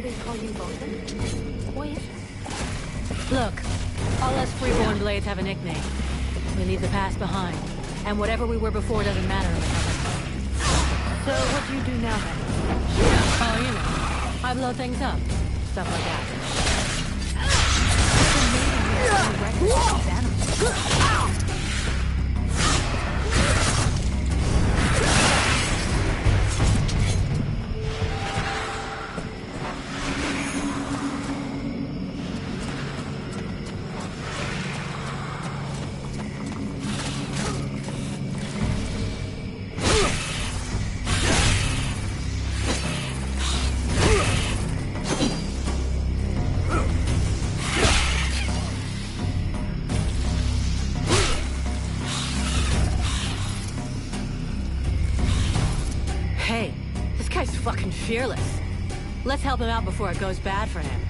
they call you Vulcan? Why is that? Look, all us freeborn blades have a nickname. We leave the past behind, and whatever we were before doesn't matter in the present. So what do you do now then? Oh, you know, I blow things up. Stuff like that. Hey, this guy's fucking fearless. Let's help him out before it goes bad for him.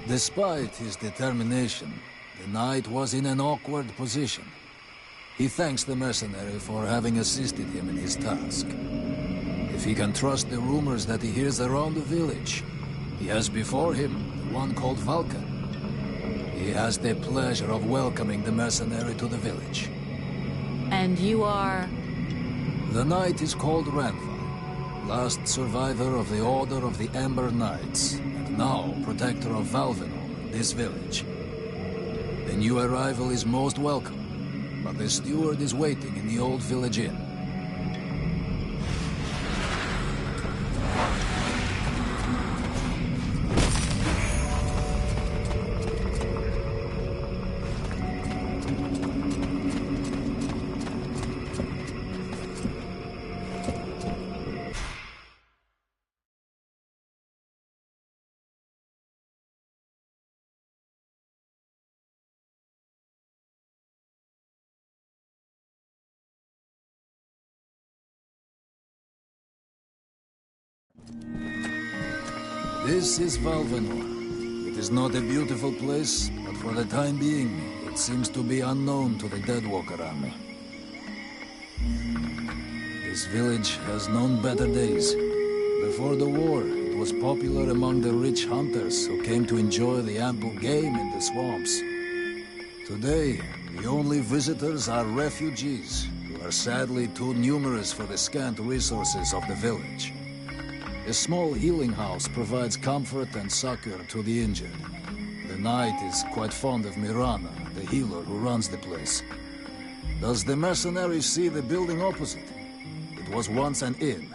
Despite his determination, the knight was in an awkward position. He thanks the mercenary for having assisted him in his task. If he can trust the rumors that he hears around the village, he has before him one called Vulcan. He has the pleasure of welcoming the mercenary to the village. And you are... The knight is called Ranva, last survivor of the Order of the Ember Knights, and now protector of Valvenor, this village. The new arrival is most welcome, but the steward is waiting in the old village inn. This is Valvenor. It is not a beautiful place, but for the time being, it seems to be unknown to the Deadwalker army. This village has known better days. Before the war, it was popular among the rich hunters who came to enjoy the ample game in the swamps. Today, the only visitors are refugees, who are sadly too numerous for the scant resources of the village. A small healing house provides comfort and succor to the injured. The knight is quite fond of Mirana, the healer who runs the place. Does the mercenary see the building opposite? It was once an inn,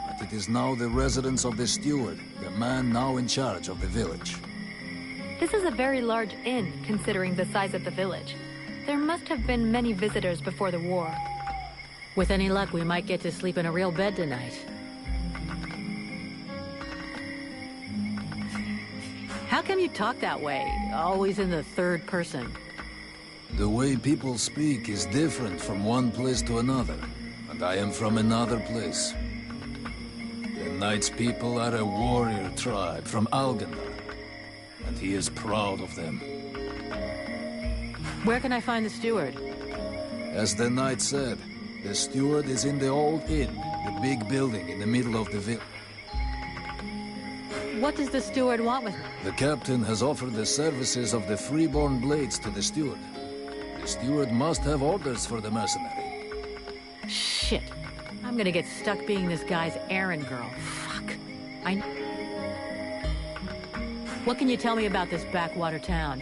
but it is now the residence of the steward, the man now in charge of the village. This is a very large inn, considering the size of the village. There must have been many visitors before the war. With any luck, we might get to sleep in a real bed tonight. How come you talk that way? Always in the third person. The way people speak is different from one place to another, and I am from another place. The Knight's people are a warrior tribe from Algandar, and he is proud of them. Where can I find the steward? As the Knight said, the steward is in the old inn, the big building in the middle of the village. What does the steward want with me? The captain has offered the services of the freeborn blades to the steward. The steward must have orders for the mercenary. Shit. I'm gonna get stuck being this guy's errand girl. Fuck. What can you tell me about this backwater town?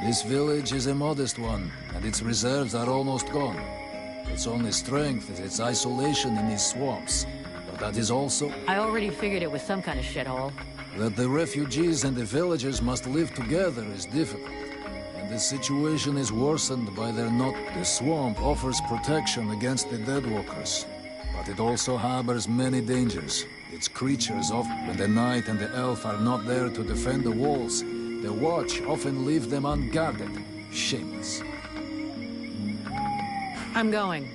This village is a modest one, and its reserves are almost gone. Its only strength is its isolation in these swamps. But that is also... I already figured it was some kind of shithole. That the refugees and the villagers must live together is difficult. And the situation is worsened by their not... The swamp offers protection against the Deadwalkers. But it also harbors many dangers. Its creatures often... When the Knight and the Elf are not there to defend the walls, the Watch often leave them unguarded. Shameless. I'm going.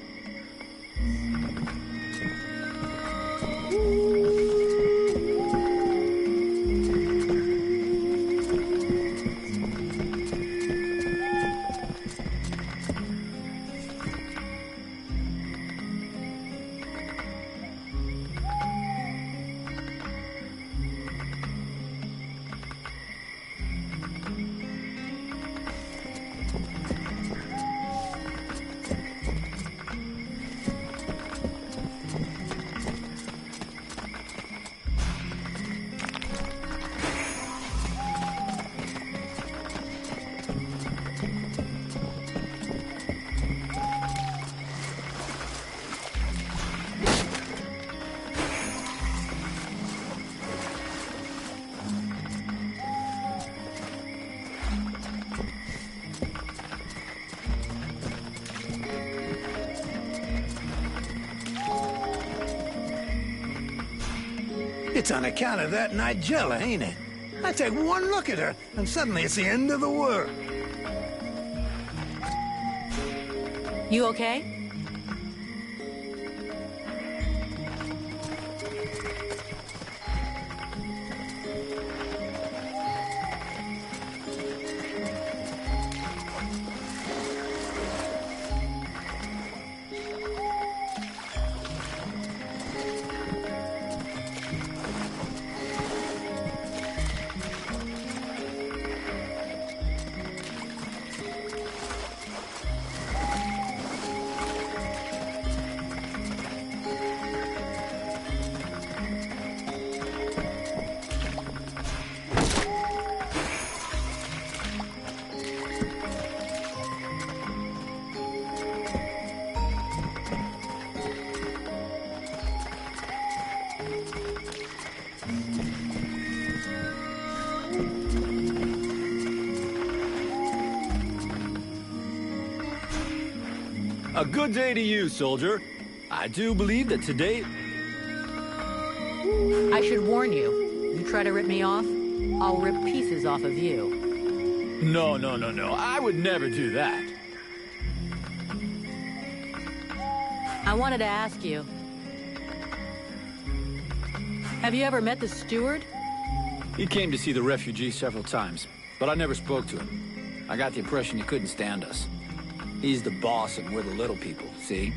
It's on account of that Nigella, ain't it? I take one look at her, and suddenly it's the end of the world. You okay? A good day to you, soldier. I do believe that today... I should warn you. You try to rip me off, I'll rip pieces off of you. No. I would never do that. I wanted to ask you. Have you ever met the steward? He came to see the refugees several times, but I never spoke to him. I got the impression he couldn't stand us. He's the boss and we're the little people, see?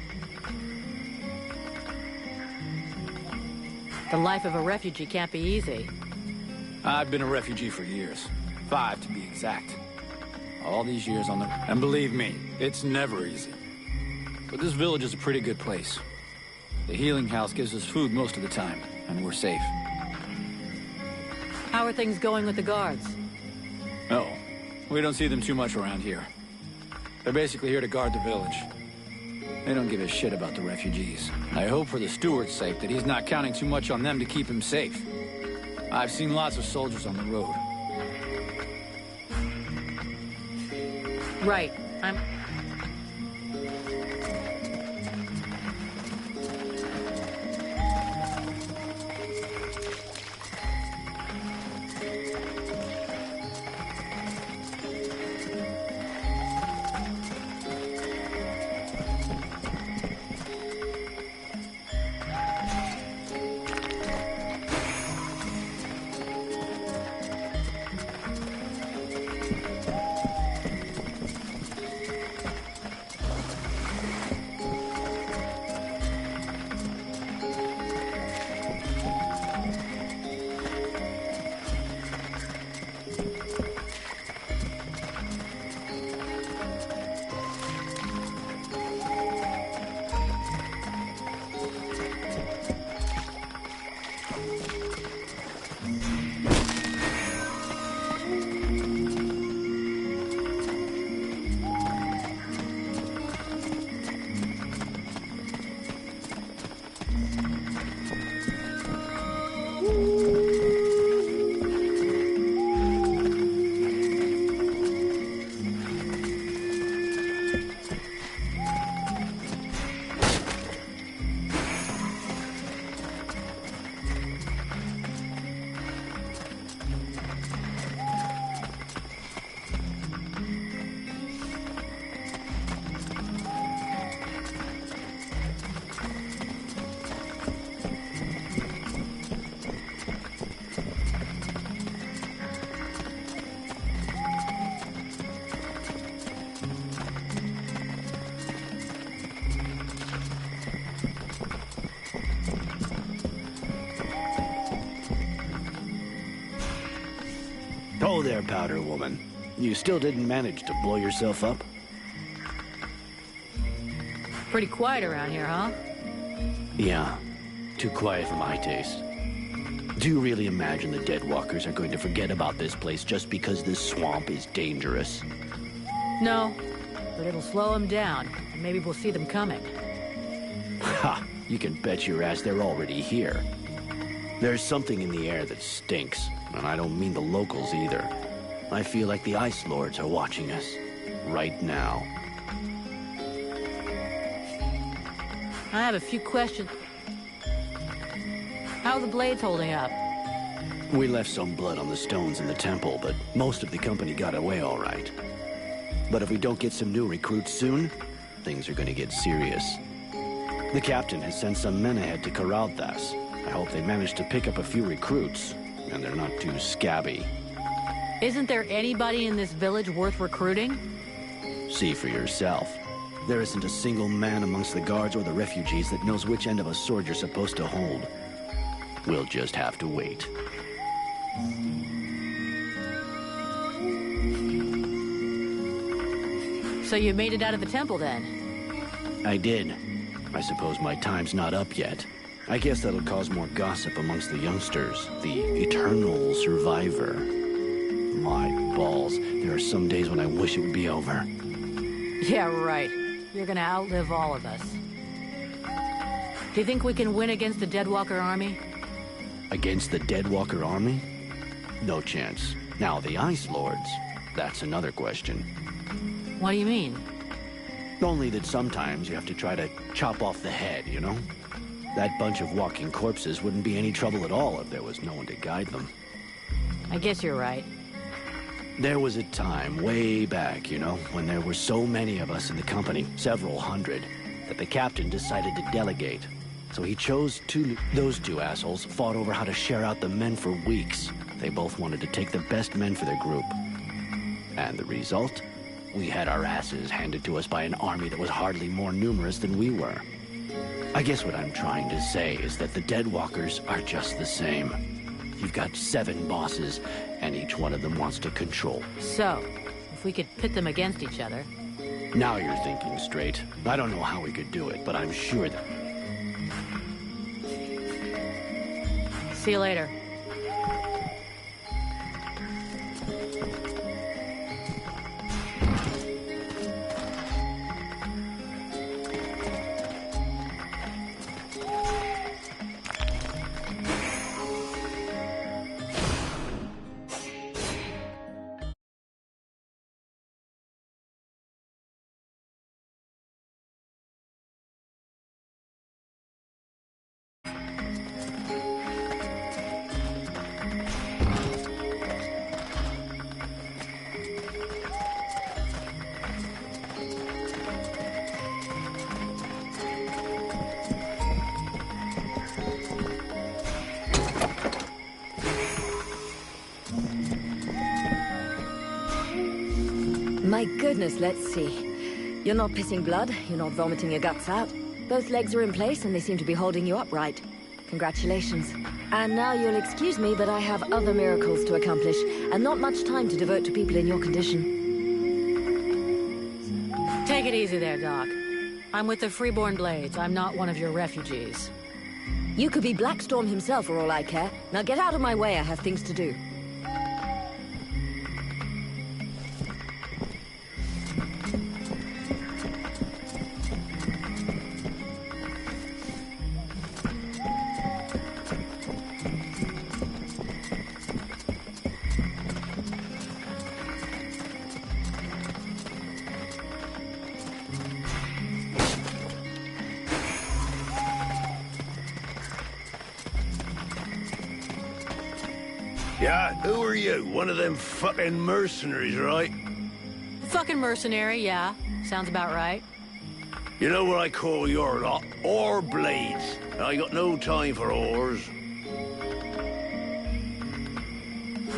The life of a refugee can't be easy. I've been a refugee for years. 5 to be exact. All these years on the... And believe me, it's never easy. But this village is a pretty good place. The healing house gives us food most of the time, and we're safe. How are things going with the guards? Oh, we don't see them too much around here. They're basically here to guard the village. They don't give a shit about the refugees. I hope for the steward's sake that he's not counting too much on them to keep him safe. I've seen lots of soldiers on the road. Right. Oh there, Powder Woman. You still didn't manage to blow yourself up? Pretty quiet around here, huh? Yeah. Too quiet for my taste. Do you really imagine the Deadwalkers are going to forget about this place just because this swamp is dangerous? No, but it'll slow them down, and maybe we'll see them coming. Ha! You can bet your ass they're already here. There's something in the air that stinks, and I don't mean the locals either. I feel like the Ice Lords are watching us. Right now. I have a few questions. How are the blades holding up? We left some blood on the stones in the temple, but most of the company got away all right. But if we don't get some new recruits soon, things are gonna get serious. The captain has sent some men ahead to Karalthas. I hope they manage to pick up a few recruits, and they're not too scabby. Isn't there anybody in this village worth recruiting? See for yourself. There isn't a single man amongst the guards or the refugees that knows which end of a sword you're supposed to hold. We'll just have to wait. So you made it out of the temple then? I did. I suppose my time's not up yet. I guess that'll cause more gossip amongst the youngsters. The eternal survivor. My balls. There are some days when I wish it would be over. Yeah, right. You're gonna outlive all of us. Do you think we can win against the Deadwalker army? Against the Deadwalker army? No chance. Now, the Ice Lords, that's another question. What do you mean? Only that sometimes you have to try to chop off the head, you know? That bunch of walking corpses wouldn't be any trouble at all if there was no one to guide them. I guess you're right. There was a time, way back, you know, when there were so many of us in the company, several hundred, that the captain decided to delegate. So he chose those two assholes fought over how to share out the men for weeks. They both wanted to take the best men for their group. And the result? We had our asses handed to us by an army that was hardly more numerous than we were. I guess what I'm trying to say is that the Deadwalkers are just the same. You've got 7 bosses, and each one of them wants to control. So, if we could pit them against each other... Now you're thinking straight. I don't know how we could do it, but I'm sure that... See you later. My goodness, let's see. You're not pissing blood, you're not vomiting your guts out. Both legs are in place and they seem to be holding you upright. Congratulations. And now you'll excuse me, but I have other miracles to accomplish, and not much time to devote to people in your condition. Take it easy there, Doc. I'm with the Freeborn Blades. I'm not one of your refugees. You could be Blackstorm himself for all I care. Now get out of my way, I have things to do. Yeah, who are you? One of them fucking mercenaries, right? Fucking mercenary, yeah. Sounds about right. You know what I call your lot? Ore blades. I got no time for ores.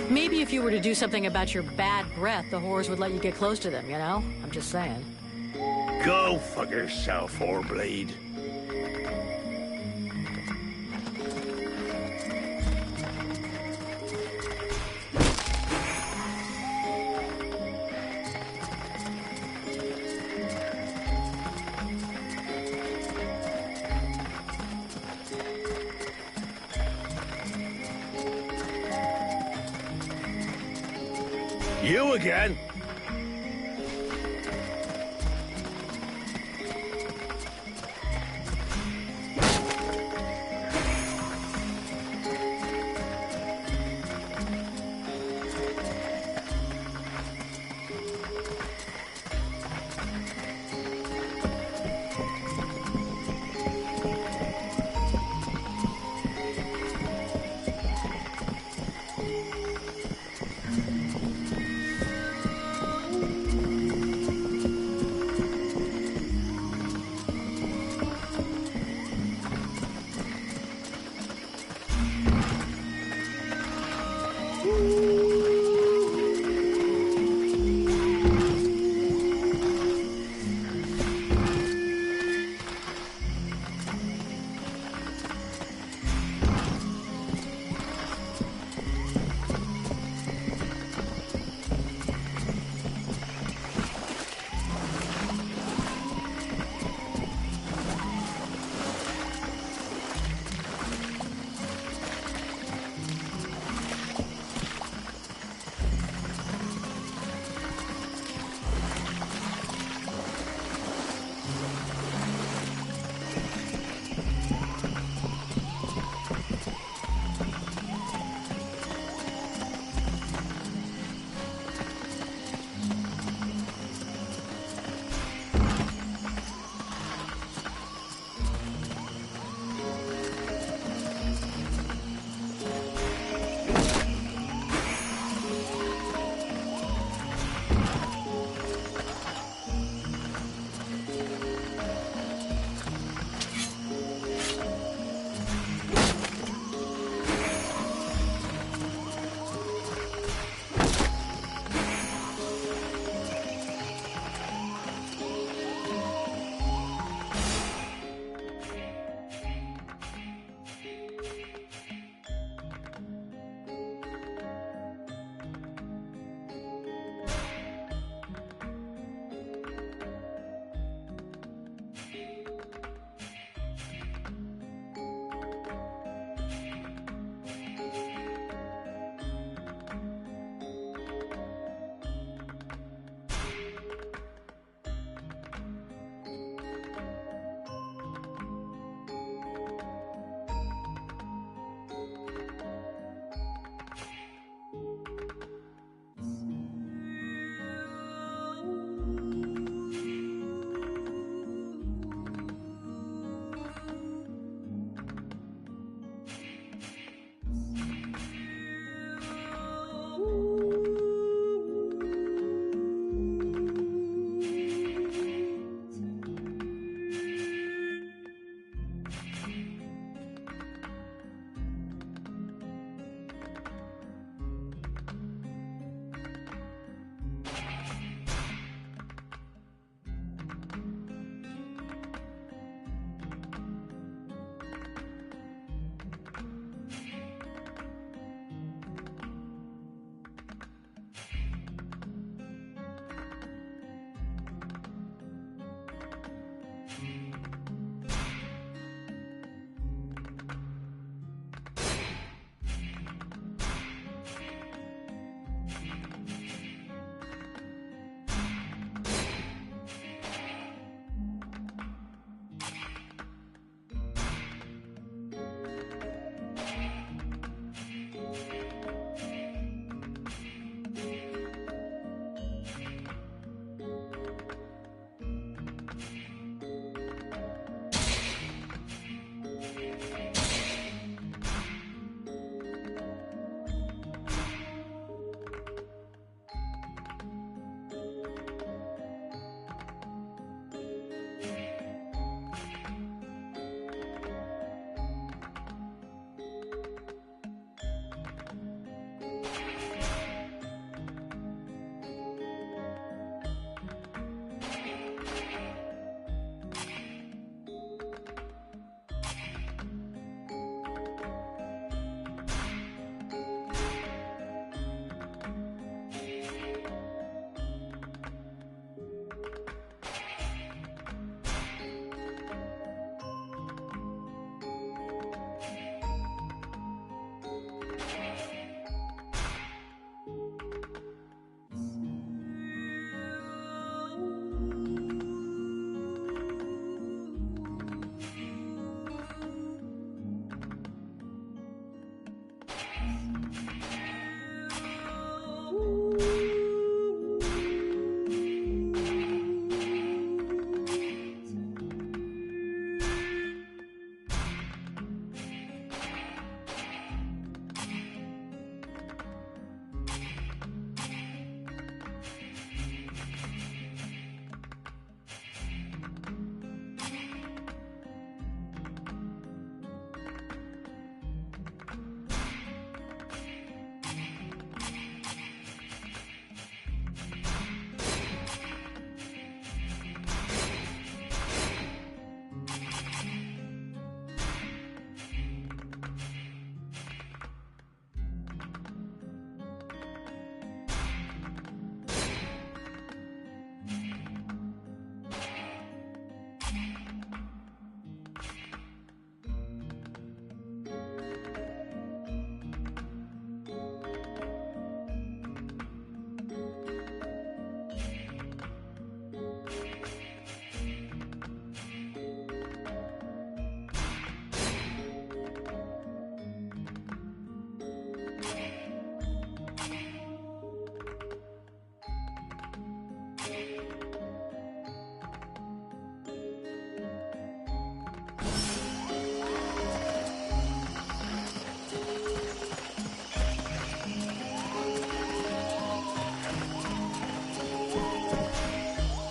Maybe if you were to do something about your bad breath, the whores would let you get close to them, you know? I'm just saying. Go fuck yourself, ore blade. You again?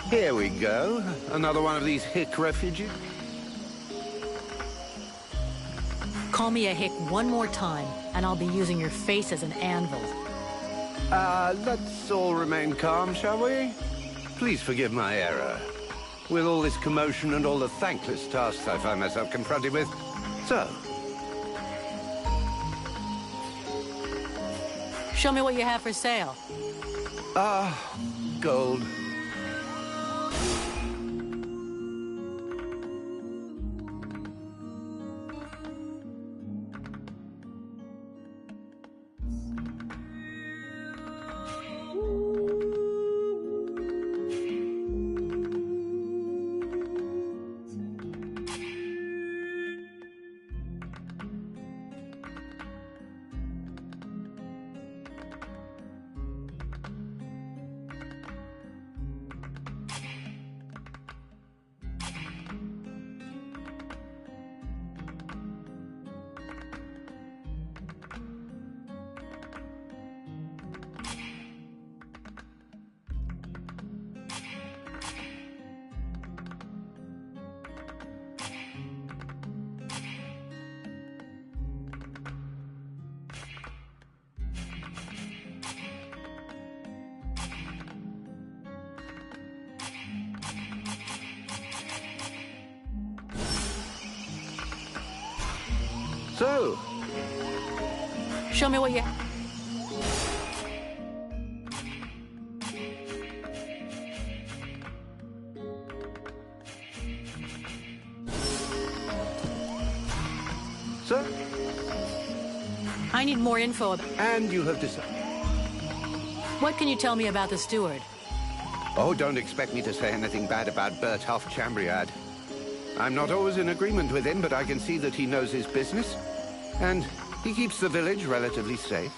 Here we go. Another one of these hick refugees. Call me a hick one more time, and I'll be using your face as an anvil. Let's all remain calm, shall we? Please forgive my error. With all this commotion and all the thankless tasks I find myself confronted with. So, Show me what you have for sale. gold. So, Show me what you... sir, I need more info. and you have decided. What can you tell me about the steward? Oh, don't expect me to say anything bad about Bertolf Chambriad. I'm not always in agreement with him, but I can see that he knows his business. And he keeps the village relatively safe.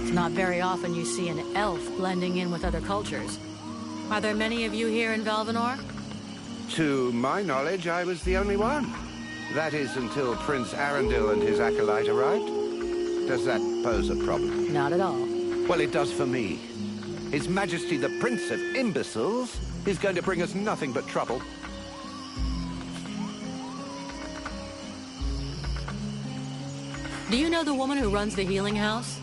It's not very often you see an elf blending in with other cultures. Are there many of you here in Valvanor? To my knowledge, I was the only one. That is, until Prince Arundel and his acolyte arrived. Does that pose a problem? Not at all. Well, it does for me. His Majesty the Prince of Imbeciles is going to bring us nothing but trouble. Do you know the woman who runs the healing house?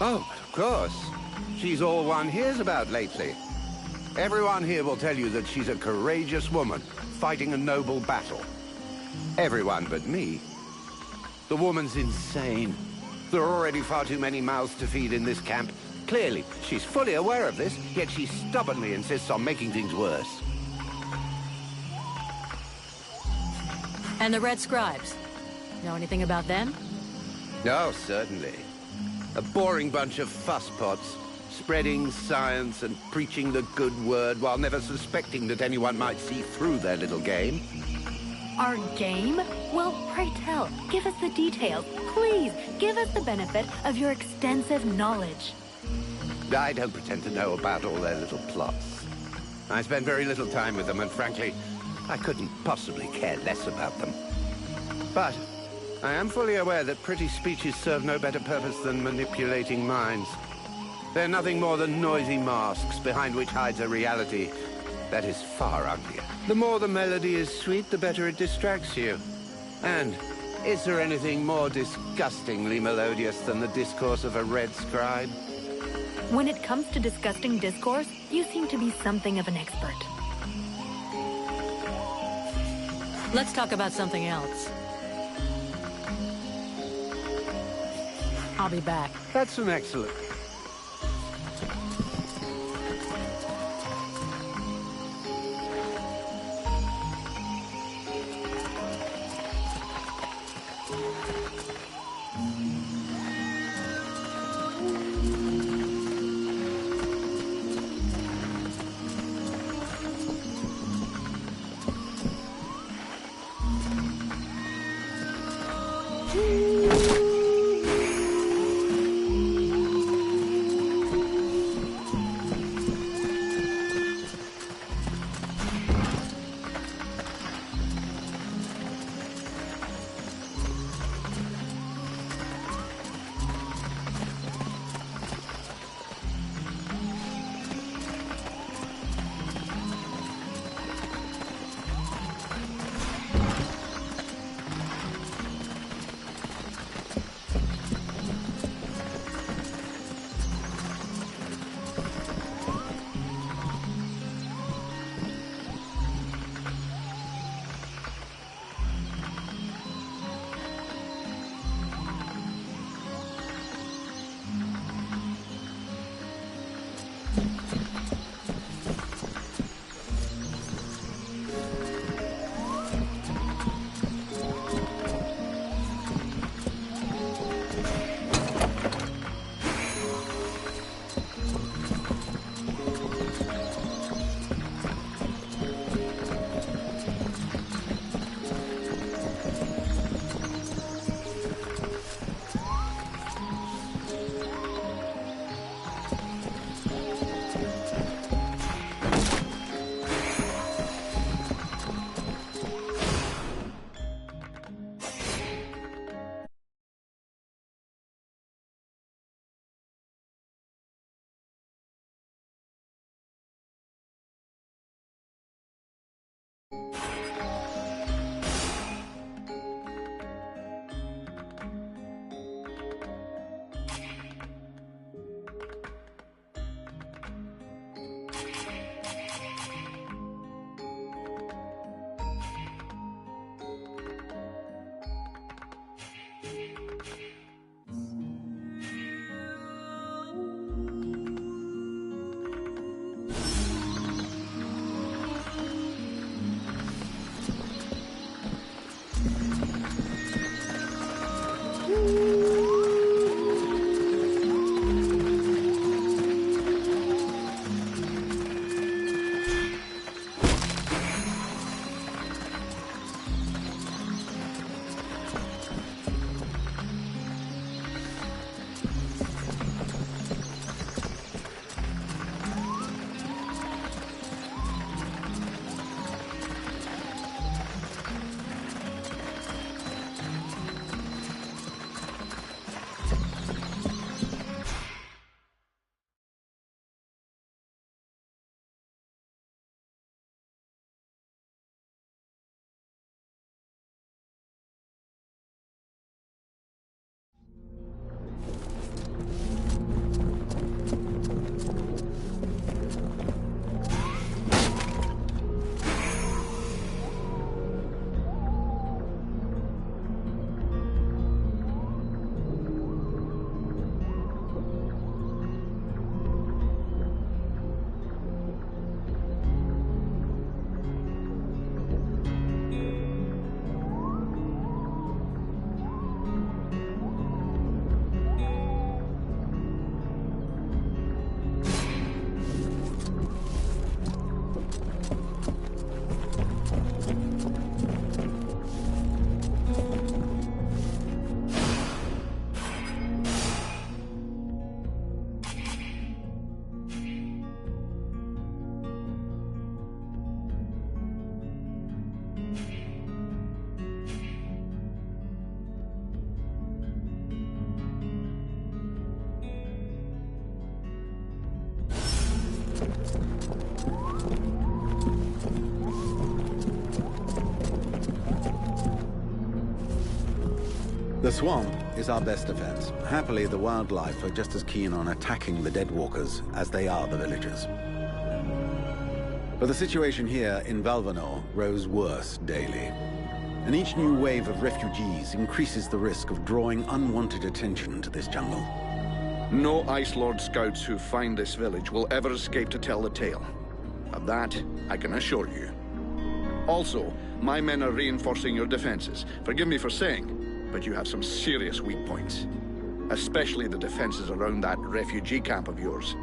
Oh, of course. She's all one hears about lately. Everyone here will tell you that she's a courageous woman, fighting a noble battle. Everyone but me. The woman's insane. There are already far too many mouths to feed in this camp. Clearly, she's fully aware of this, yet she stubbornly insists on making things worse. And the Red Scribes? Know anything about them? Oh, certainly. A boring bunch of fusspots, spreading science and preaching the good word while never suspecting that anyone might see through their little game. Our game? Well, pray tell. Give us the details. Please, give us the benefit of your extensive knowledge. I don't pretend to know about all their little plots. I spend very little time with them, and frankly, I couldn't possibly care less about them. But I am fully aware that pretty speeches serve no better purpose than manipulating minds. They're nothing more than noisy masks behind which hides a reality that is far uglier. The more the melody is sweet, the better it distracts you. And is there anything more disgustingly melodious than the discourse of a red scribe? When it comes to disgusting discourse, you seem to be something of an expert. Let's talk about something else. I'll be back. That's an excellent... The swamp is our best defense. Happily, the wildlife are just as keen on attacking the deadwalkers as they are the villagers. But the situation here in Valvanor grows worse daily. And each new wave of refugees increases the risk of drawing unwanted attention to this jungle. No Ice Lord scouts who find this village will ever escape to tell the tale. Of that, I can assure you. Also, my men are reinforcing your defenses. Forgive me for saying, but you have some serious weak points. Especially the defenses around that refugee camp of yours.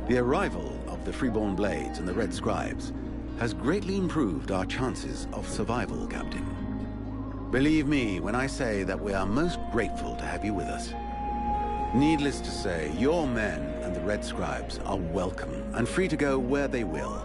The arrival of the Freeborn Blades and the Red Scribes has greatly improved our chances of survival, Captain. Believe me when I say that we are most grateful to have you with us. Needless to say, your men and the Red Scribes are welcome and free to go where they will.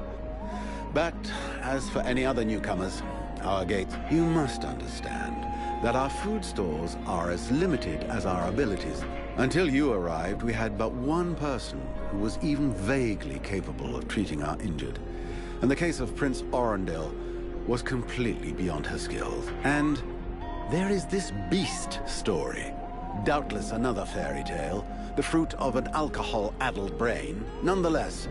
But as for any other newcomers, our gates, you must understand that our food stores are as limited as our abilities. Until you arrived, we had but one person who was even vaguely capable of treating our injured. And the case of Prince Orendil was completely beyond her skills. And there is this beast story. Doubtless another fairy tale, the fruit of an alcohol-addled brain. Nonetheless,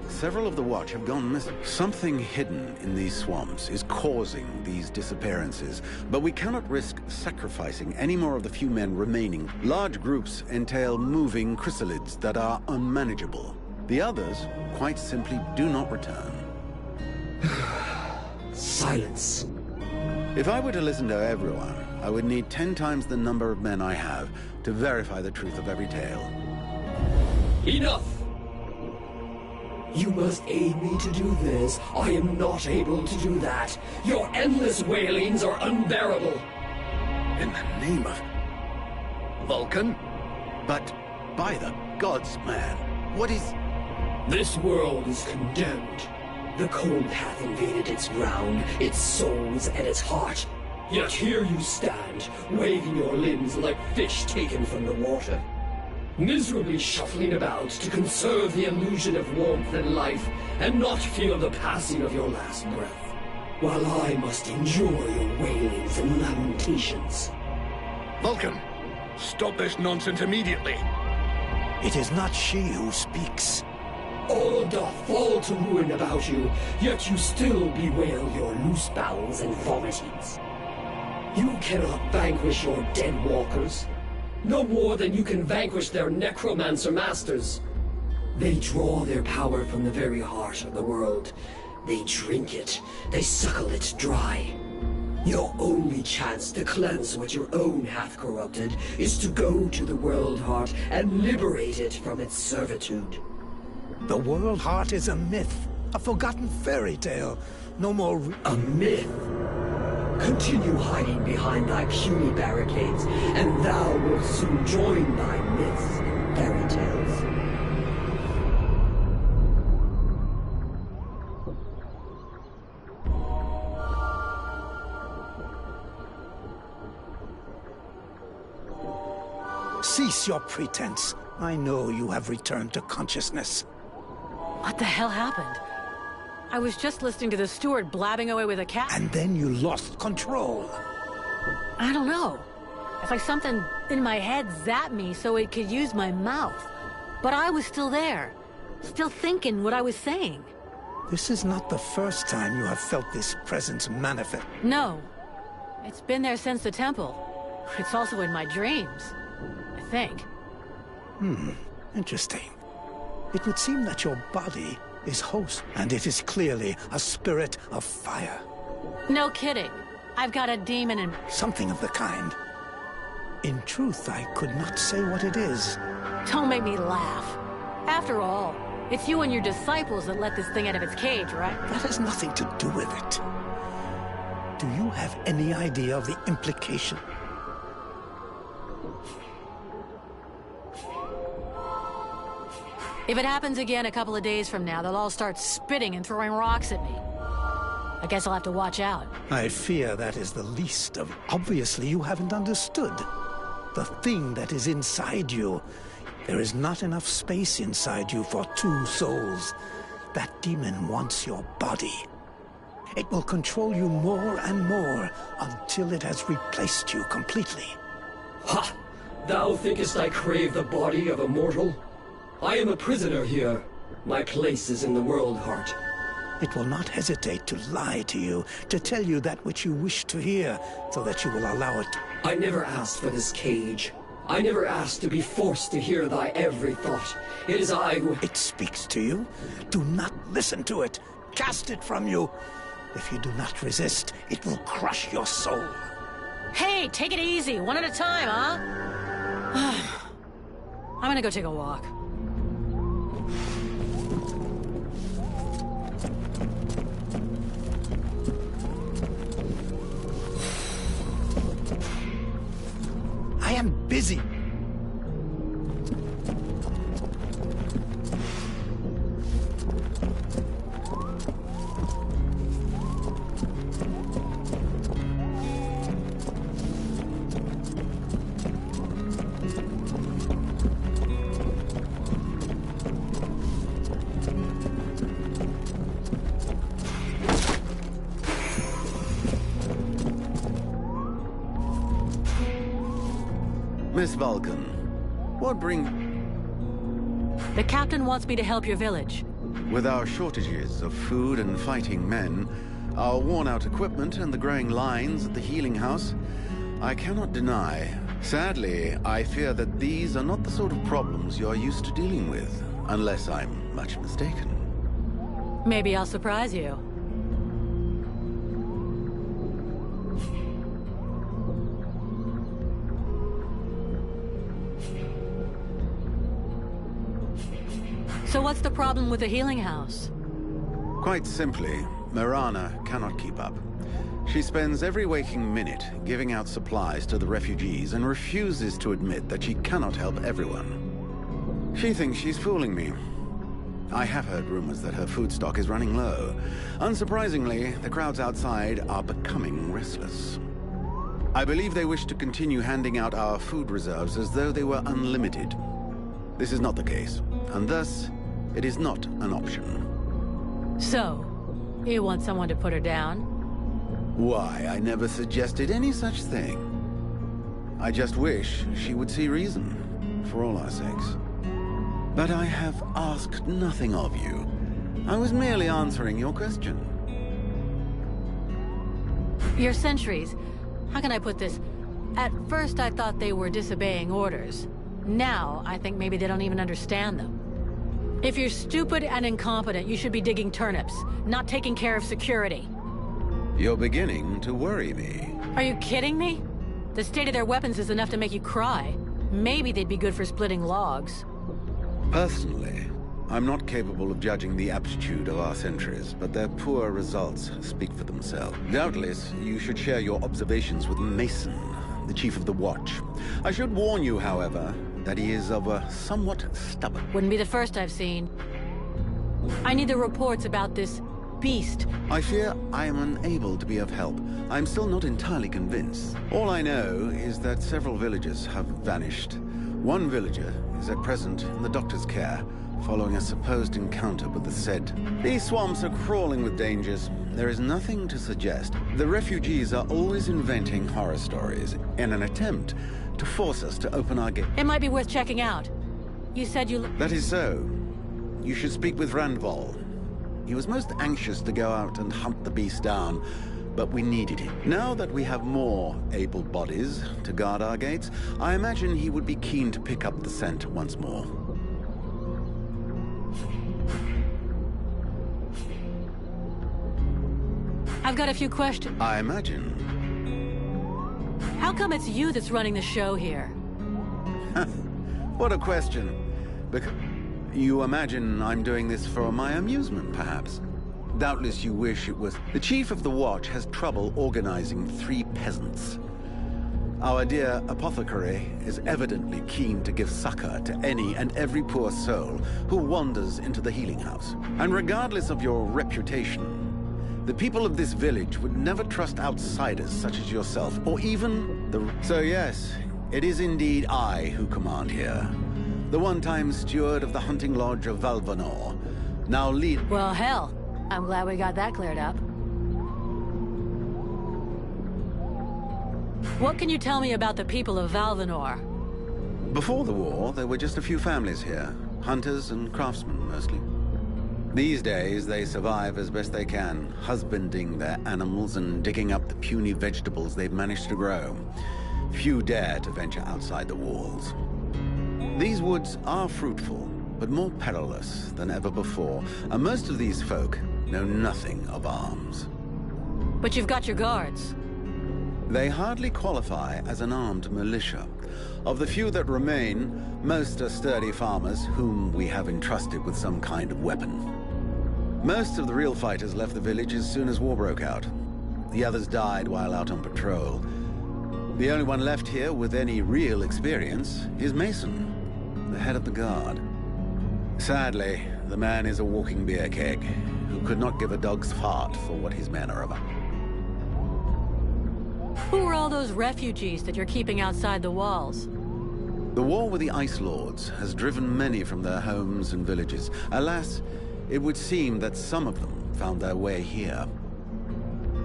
several of the Watch have gone missing. Something hidden in these swamps is causing these disappearances, but we cannot risk sacrificing any more of the few men remaining. Large groups entail moving chrysalids that are unmanageable. The others quite simply do not return. Silence. If I were to listen to everyone, I would need 10 times the number of men I have to verify the truth of every tale. Enough! You must aid me to do this. I am not able to do that. Your endless wailings are unbearable. In the name of Vulcan? But by the gods, man, what is... This world is condemned. The cold hath invaded its ground, its souls, and its heart. Yet here you stand, waving your limbs like fish taken from the water. Miserably shuffling about to conserve the illusion of warmth and life, and not feel the passing of your last breath, while I must endure your wailings and lamentations. Vulcan, stop this nonsense immediately. It is not she who speaks. All doth fall to ruin about you, yet you still bewail your loose bowels and vomitings. You cannot vanquish your dead walkers, no more than you can vanquish their necromancer masters. They draw their power from the very heart of the world. They drink it, they suckle it dry. Your only chance to cleanse what your own hath corrupted is to go to the world heart and liberate it from its servitude. The World Heart is a myth, a forgotten fairy tale. No more a myth? Continue hiding behind thy puny barricades, and thou wilt soon join thy myths and fairy tales. Cease your pretense. I know you have returned to consciousness. What the hell happened? I was just listening to the steward blabbing away with a cat. And then you lost control. I don't know. It's like something in my head zapped me so it could use my mouth. But I was still there, still thinking what I was saying. This is not the first time you have felt this presence manifest. No. It's been there since the temple. It's also in my dreams, I think. Interesting. It would seem that your body is host, and it is clearly a spirit of fire. No kidding. I've got a demon in... Something of the kind. In truth, I could not say what it is. Don't make me laugh. After all, it's you and your disciples that let this thing out of its cage, right? That has nothing to do with it. Do you have any idea of the implication? If it happens again a couple of days from now, they'll all start spitting and throwing rocks at me. I guess I'll have to watch out. I fear that is the least of... Obviously, you haven't understood. The thing that is inside you. There is not enough space inside you for two souls. That demon wants your body. It will control you more and more until it has replaced you completely. Ha! Thou thinkest I crave the body of a mortal? I am a prisoner here. My place is in the world heart. It will not hesitate to lie to you, to tell you that which you wish to hear, so that you will allow it. I never asked for this cage. I never asked to be forced to hear thy every thought. It is I who... It speaks to you. Do not listen to it. Cast it from you. If you do not resist, it will crush your soul. Hey, take it easy. One at a time, huh? I'm gonna go take a walk. I am busy. Miss Vulcan, what bring... The captain wants me to help your village. With our shortages of food and fighting men, our worn-out equipment and the growing lines at the healing house, I cannot deny. Sadly, I fear that these are not the sort of problems you're used to dealing with, unless I'm much mistaken. Maybe I'll surprise you. So what's the problem with the healing house? Quite simply, Mirana cannot keep up. She spends every waking minute giving out supplies to the refugees and refuses to admit that she cannot help everyone. She thinks she's fooling me. I have heard rumors that her food stock is running low. Unsurprisingly, the crowds outside are becoming restless. I believe they wish to continue handing out our food reserves as though they were unlimited. This is not the case, and thus, it is not an option. So, you want someone to put her down? Why, I never suggested any such thing. I just wish she would see reason, for all our sakes. But I have asked nothing of you. I was merely answering your question. Your sentries, how can I put this? At first I thought they were disobeying orders. Now, I think maybe they don't even understand them. If you're stupid and incompetent, you should be digging turnips, not taking care of security. You're beginning to worry me. Are you kidding me? The state of their weapons is enough to make you cry. Maybe they'd be good for splitting logs. Personally, I'm not capable of judging the aptitude of our sentries, but their poor results speak for themselves. Doubtless, you should share your observations with Mason, the chief of the watch. I should warn you, however, that he is of a somewhat stubborn... Wouldn't be the first I've seen. I need the reports about this beast. I fear I am unable to be of help. I'm still not entirely convinced. All I know is that several villagers have vanished. One villager is at present in the doctor's care, following a supposed encounter with the said. These swamps are crawling with dangers. There is nothing to suggest. The refugees are always inventing horror stories in an attempt to force us to open our gate. It might be worth checking out. You said you... That is so. You should speak with Randval. He was most anxious to go out and hunt the beast down, but we needed him. Now that we have more able bodies to guard our gates, I imagine he would be keen to pick up the scent once more. I've got a few questions. I imagine. How come it's you that's running the show here? What a question. Because you imagine I'm doing this for my amusement, perhaps? Doubtless you wish it was. The chief of the watch has trouble organizing 3 peasants. Our dear apothecary is evidently keen to give succor to any and every poor soul who wanders into the healing house. And regardless of your reputation, the people of this village would never trust outsiders such as yourself, or even the... So yes, it is indeed I who command here. The one-time steward of the hunting lodge of Valvanor, now lead... Well, hell. I'm glad we got that cleared up. What can you tell me about the people of Valvanor? Before the war, there were just a few families here. Hunters and craftsmen, mostly. These days, they survive as best they can, husbanding their animals and digging up the puny vegetables they've managed to grow. Few dare to venture outside the walls. These woods are fruitful, but more perilous than ever before, and most of these folk know nothing of arms. But you've got your guards. They hardly qualify as an armed militia. Of the few that remain, most are sturdy farmers whom we have entrusted with some kind of weapon. Most of the real fighters left the village as soon as war broke out. The others died while out on patrol. The only one left here with any real experience is Mason, the head of the guard. Sadly, the man is a walking beer keg, who could not give a dog's fart for what his men are about. Who are all those refugees that you're keeping outside the walls? The war with the Ice Lords has driven many from their homes and villages. Alas, it would seem that some of them found their way here.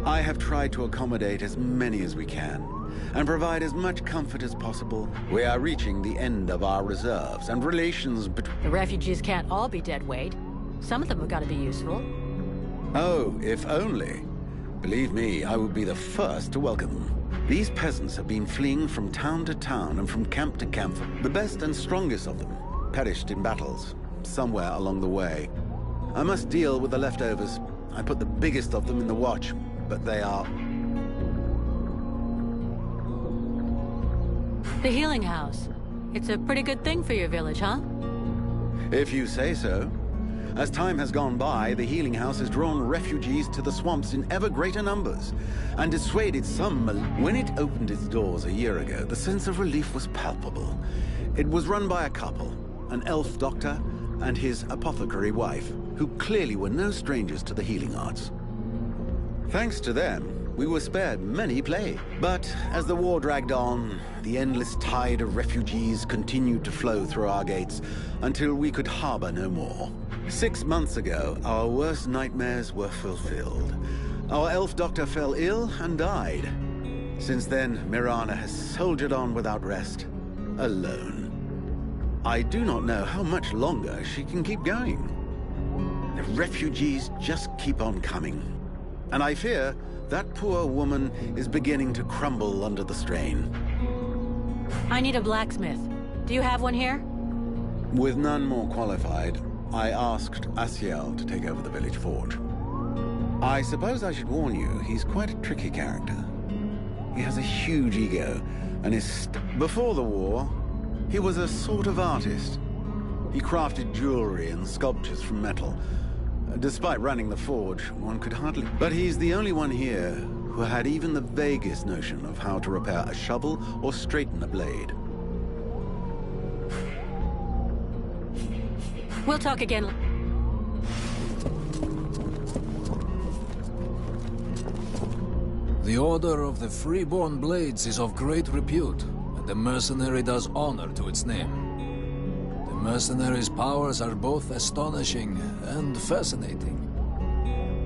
I have tried to accommodate as many as we can, and provide as much comfort as possible. We are reaching the end of our reserves, and relations between... The refugees can't all be dead weight. Some of them have got to be useful. Oh, if only. Believe me, I would be the first to welcome them. These peasants have been fleeing from town to town and from camp to camp. The best and strongest of them perished in battles, somewhere along the way. I must deal with the leftovers. I put the biggest of them in the watch, but they are... The healing house. It's a pretty good thing for your village, huh? If you say so. As time has gone by, the healing house has drawn refugees to the swamps in ever greater numbers, and dissuaded some. When it opened its doors a year ago, the sense of relief was palpable. It was run by a couple, an elf doctor and his apothecary wife, who clearly were no strangers to the healing arts. Thanks to them, we were spared many plagues. But as the war dragged on, the endless tide of refugees continued to flow through our gates until we could harbor no more. 6 months ago, our worst nightmares were fulfilled. Our elf doctor fell ill and died. Since then, Mirana has soldiered on without rest, alone. I do not know how much longer she can keep going. The refugees just keep on coming. And I fear that poor woman is beginning to crumble under the strain. I need a blacksmith. Do you have one here? With none more qualified, I asked Asiel to take over the village forge. I suppose I should warn you, he's quite a tricky character. He has a huge ego, and before the war, he was a sort of artist. He crafted jewelry and sculptures from metal. Despite running the forge, one could hardly... But he's the only one here who had even the vaguest notion of how to repair a shovel or straighten a blade. We'll talk again. The Order of the Freeborn Blades is of great repute, and the mercenary does honor to its name. The mercenary's powers are both astonishing and fascinating.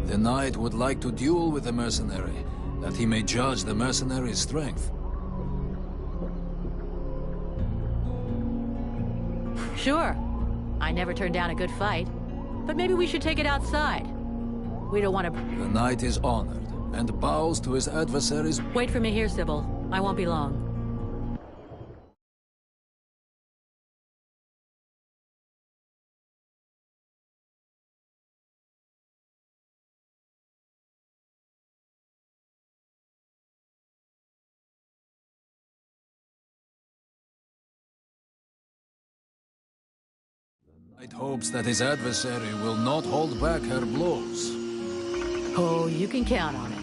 The knight would like to duel with the mercenary, that he may judge the mercenary's strength. Sure. I never turned down a good fight. But maybe we should take it outside. We don't want to... The knight is honored, and bows to his adversaries. Wait for me here, Sybil. I won't be long. The knight hopes that his adversary will not hold back her blows. Oh, you can count on it.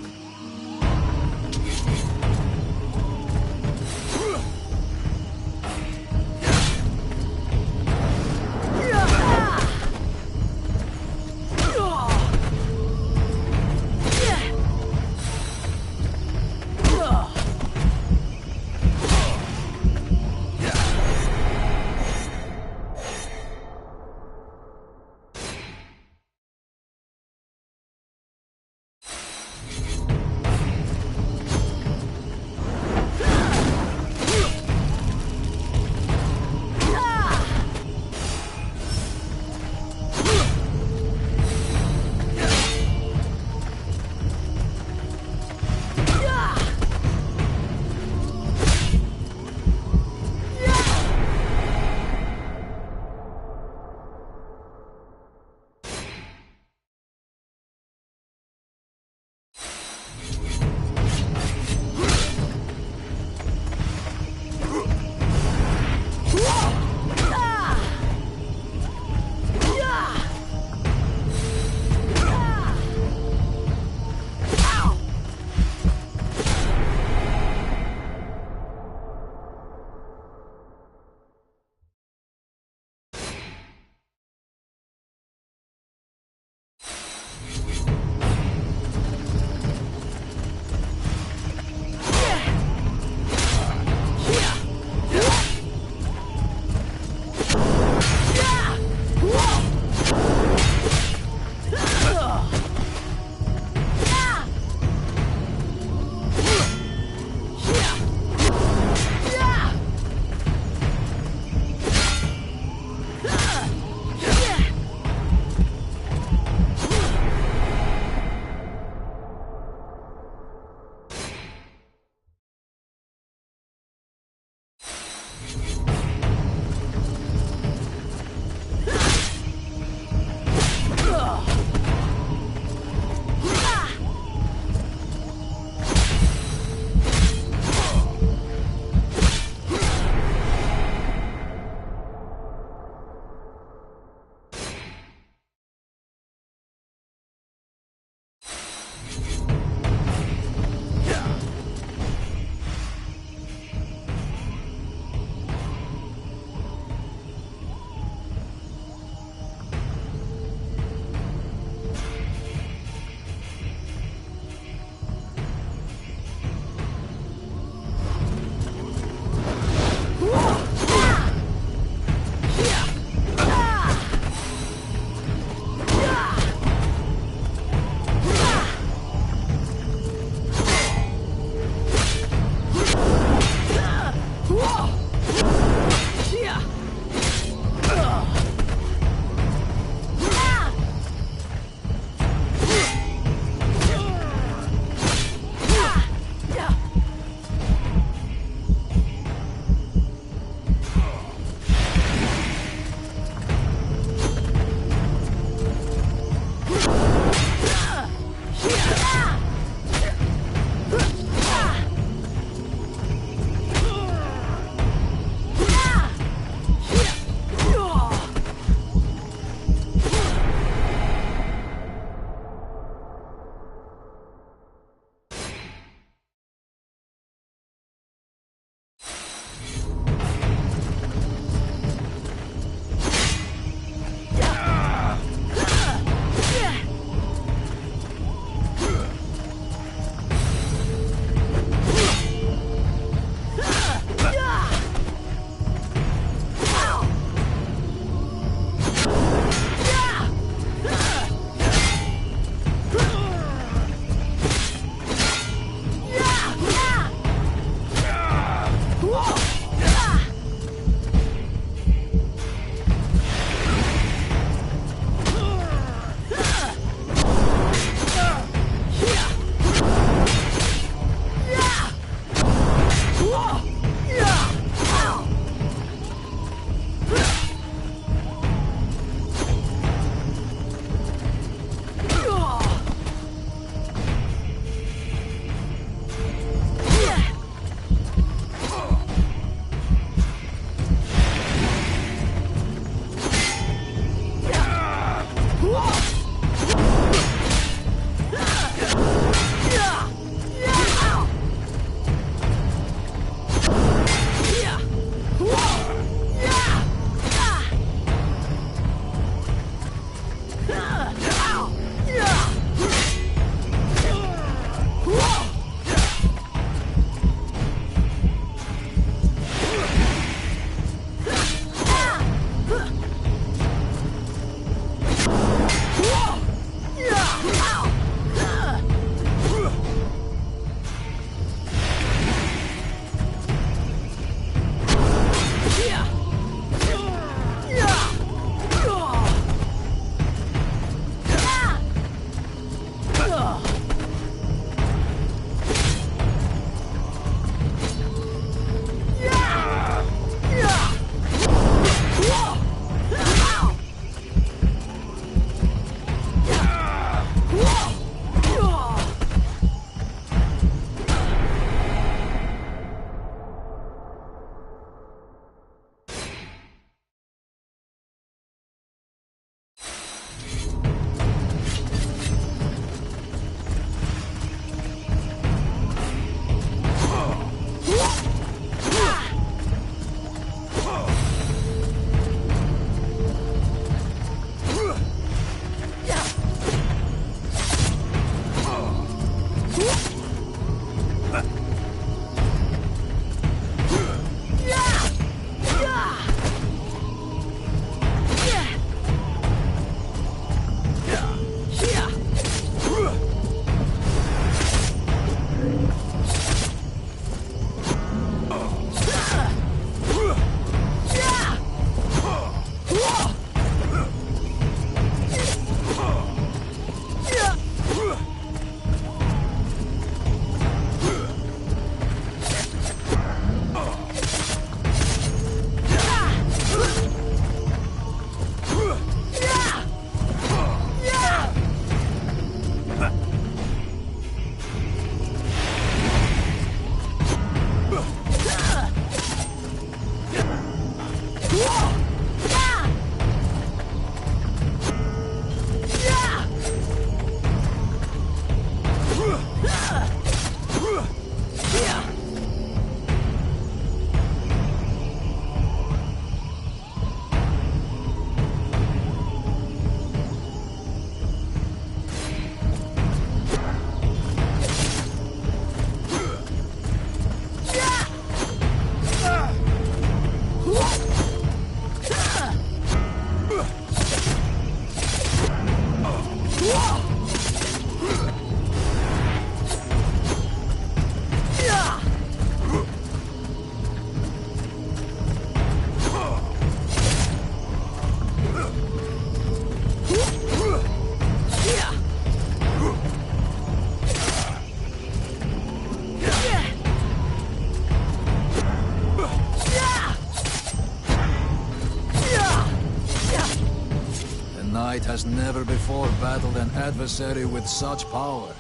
Has never before battled an adversary with such power,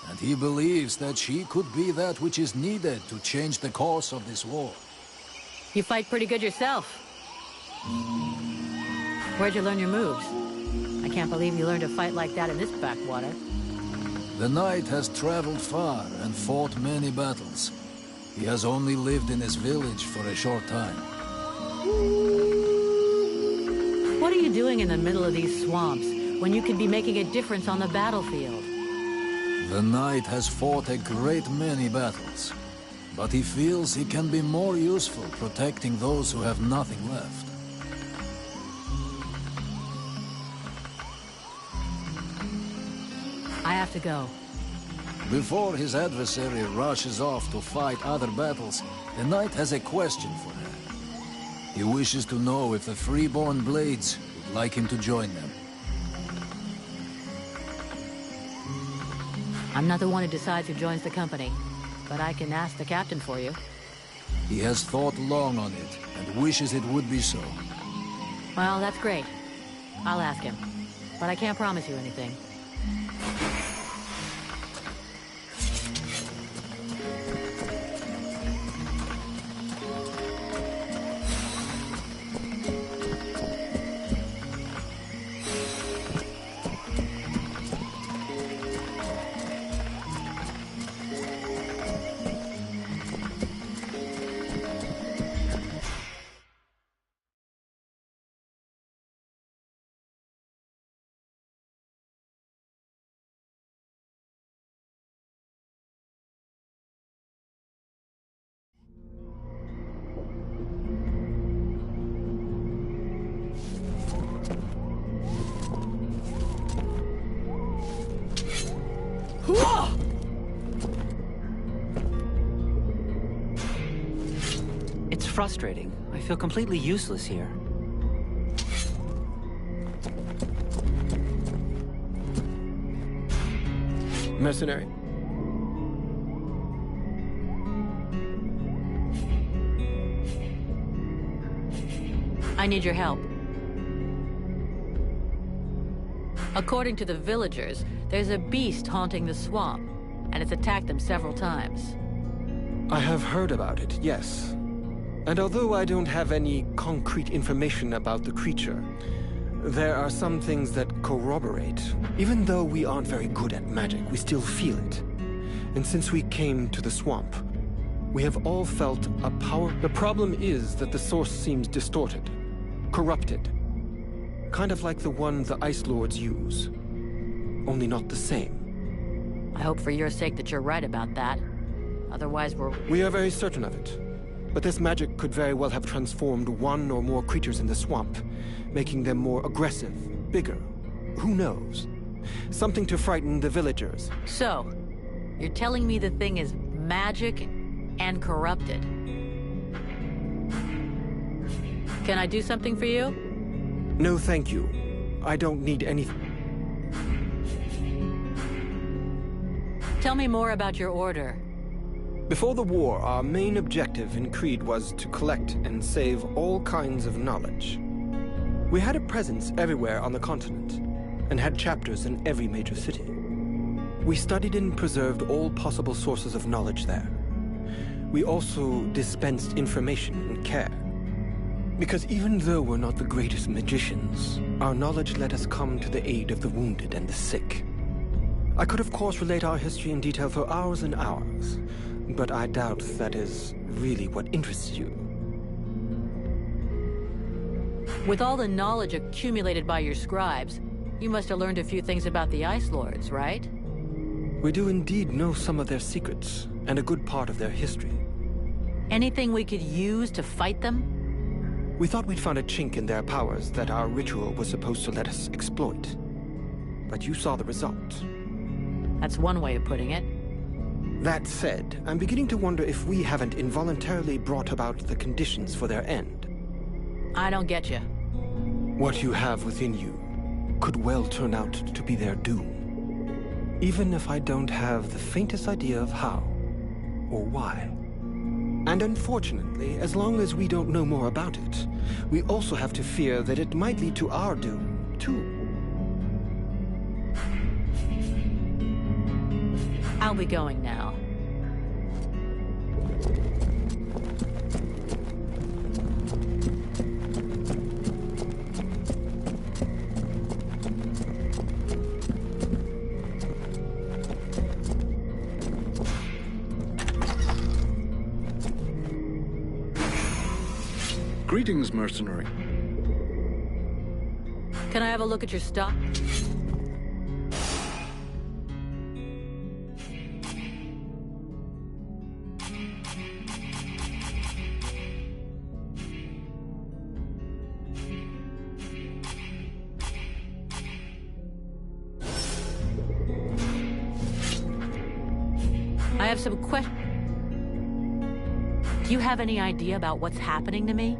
and he believes that she could be that which is needed to change the course of this war. You fight pretty good yourself. Where'd you learn your moves? I can't believe you learned to fight like that in this backwater. The knight has traveled far and fought many battles. He has only lived in this village for a short time. What are you doing in the middle of these swamps when you could be making a difference on the battlefield? The knight has fought a great many battles, but he feels he can be more useful protecting those who have nothing left. I have to go. Before his adversary rushes off to fight other battles, the knight has a question for her. He wishes to know if the freeborn blades would like him to join them. I'm not the one who decides who joins the company, but I can ask the captain for you. He has thought long on it, and wishes it would be so. Well, that's great. I'll ask him, but I can't promise you anything. It's frustrating. I feel completely useless here. Mercenary. I need your help. According to the villagers, there's a beast haunting the swamp, and it's attacked them several times. I have heard about it, yes. And although I don't have any concrete information about the creature, there are some things that corroborate. Even though we aren't very good at magic, we still feel it. And since we came to the swamp, we have all felt a power. The problem is that the source seems distorted, corrupted. Kind of like the one the Ice Lords use. Only not the same. I hope for your sake that you're right about that. Otherwise We are very certain of it. But this magic could very well have transformed one or more creatures in the swamp, making them more aggressive, bigger. Who knows? Something to frighten the villagers. So, you're telling me the thing is magic and corrupted. Can I do something for you? No, thank you. I don't need anything. Tell me more about your order. Before the war, our main objective in Creed was to collect and save all kinds of knowledge. We had a presence everywhere on the continent, and had chapters in every major city. We studied and preserved all possible sources of knowledge there. We also dispensed information and care. Because even though we're not the greatest magicians, our knowledge let us come to the aid of the wounded and the sick. I could of course relate our history in detail for hours and hours, but I doubt that is really what interests you. With all the knowledge accumulated by your scribes, you must have learned a few things about the Ice Lords, right? We do indeed know some of their secrets, and a good part of their history. Anything we could use to fight them? We thought we'd found a chink in their powers that our ritual was supposed to let us exploit. But you saw the result. That's one way of putting it. That said, I'm beginning to wonder if we haven't involuntarily brought about the conditions for their end. I don't get you. What you have within you could well turn out to be their doom. Even if I don't have the faintest idea of how or why. And unfortunately, as long as we don't know more about it, we also have to fear that it might lead to our doom, too. I'll be going now. Greetings, mercenary. Can I have a look at your stuff? I have some questions. Do you have any idea about what's happening to me?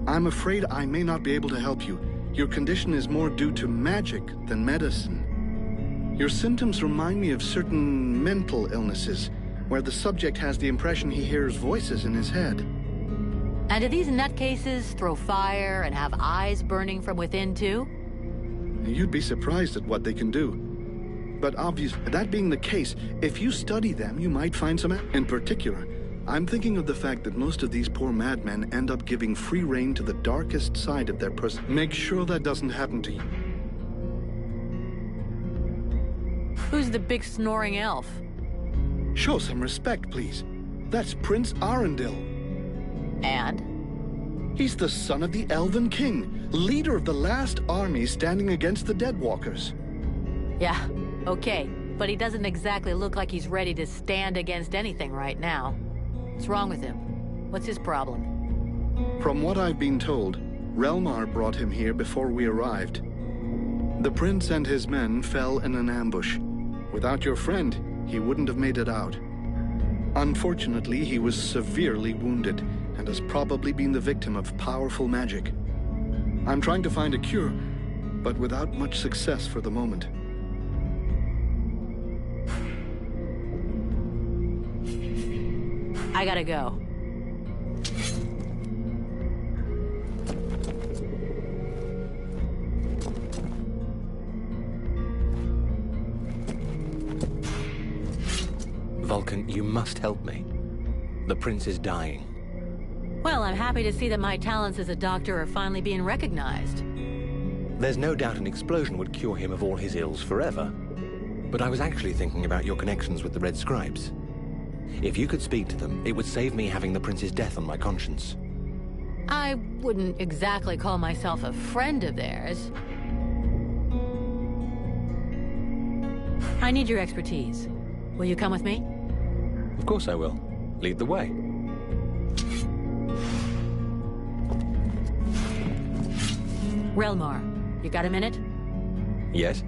I'm afraid I may not be able to help you. Your condition is more due to magic than medicine. Your symptoms remind me of certain mental illnesses, where the subject has the impression he hears voices in his head. And do these nutcases throw fire and have eyes burning from within too? You'd be surprised at what they can do. But obviously, that being the case, if you study them, you might find some. In particular, I'm thinking of the fact that most of these poor madmen end up giving free rein to the darkest side of their person. Make sure that doesn't happen to you. Who's the big snoring elf? Show some respect, please. That's Prince Arundel. And? He's the son of the Elven King, leader of the last army standing against the Deadwalkers. Yeah, okay. But he doesn't exactly look like he's ready to stand against anything right now. What's wrong with him? What's his problem? From what I've been told, Relmar brought him here before we arrived. The prince and his men fell in an ambush. Without your friend, he wouldn't have made it out. Unfortunately, he was severely wounded and has probably been the victim of powerful magic. I'm trying to find a cure, but without much success for the moment. I gotta go. Vulcan, you must help me. The prince is dying. Well, I'm happy to see that my talents as a doctor are finally being recognized. There's no doubt an explosion would cure him of all his ills forever. But I was actually thinking about your connections with the Red Scribes. If you could speak to them, it would save me having the prince's death on my conscience. I wouldn't exactly call myself a friend of theirs. I need your expertise. Will you come with me? Of course I will. Lead the way. Relmar, you got a minute? Yes?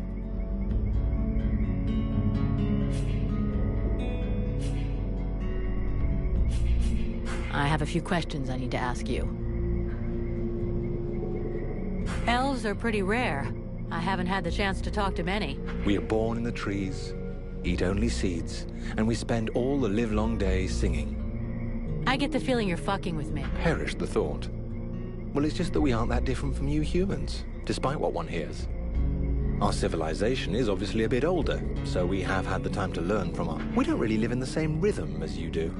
I have a few questions I need to ask you. Elves are pretty rare. I haven't had the chance to talk to many. We are born in the trees, eat only seeds, and we spend all the livelong day singing. I get the feeling you're fucking with me. Perish the thought. Well, it's just that we aren't that different from you humans, despite what one hears. Our civilization is obviously a bit older, so we have had the time to learn from our... We don't really live in the same rhythm as you do.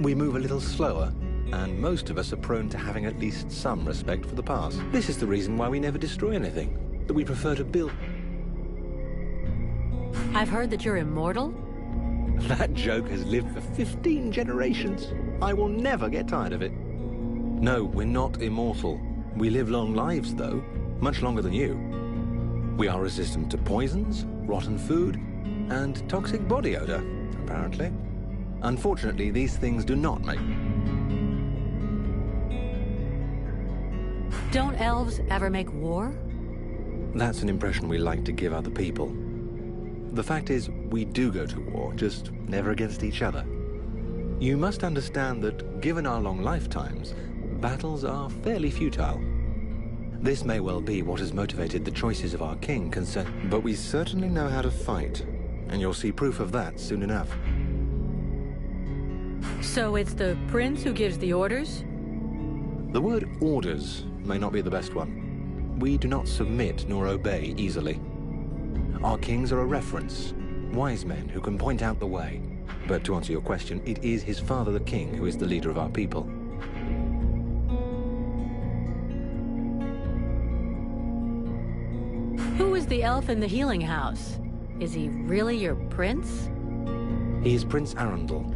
We move a little slower, and most of us are prone to having at least some respect for the past. This is the reason why we never destroy anything, that we prefer to build... I've heard that you're immortal? That joke has lived for 15 generations. I will never get tired of it. No, we're not immortal. We live long lives, though, much longer than you. We are resistant to poisons, rotten food, and toxic body odor, apparently. Unfortunately, these things do not make... Don't elves ever make war? That's an impression we like to give other people. The fact is, we do go to war, just never against each other. You must understand that, given our long lifetimes, battles are fairly futile. This may well be what has motivated the choices of our king, but we certainly know how to fight, and you'll see proof of that soon enough. So it's the prince who gives the orders? The word orders may not be the best one. We do not submit nor obey easily. Our kings are a reference, wise men who can point out the way. But to answer your question, it is his father the king who is the leader of our people. Who is the elf in the healing house? Is he really your prince? He is Prince Arundel,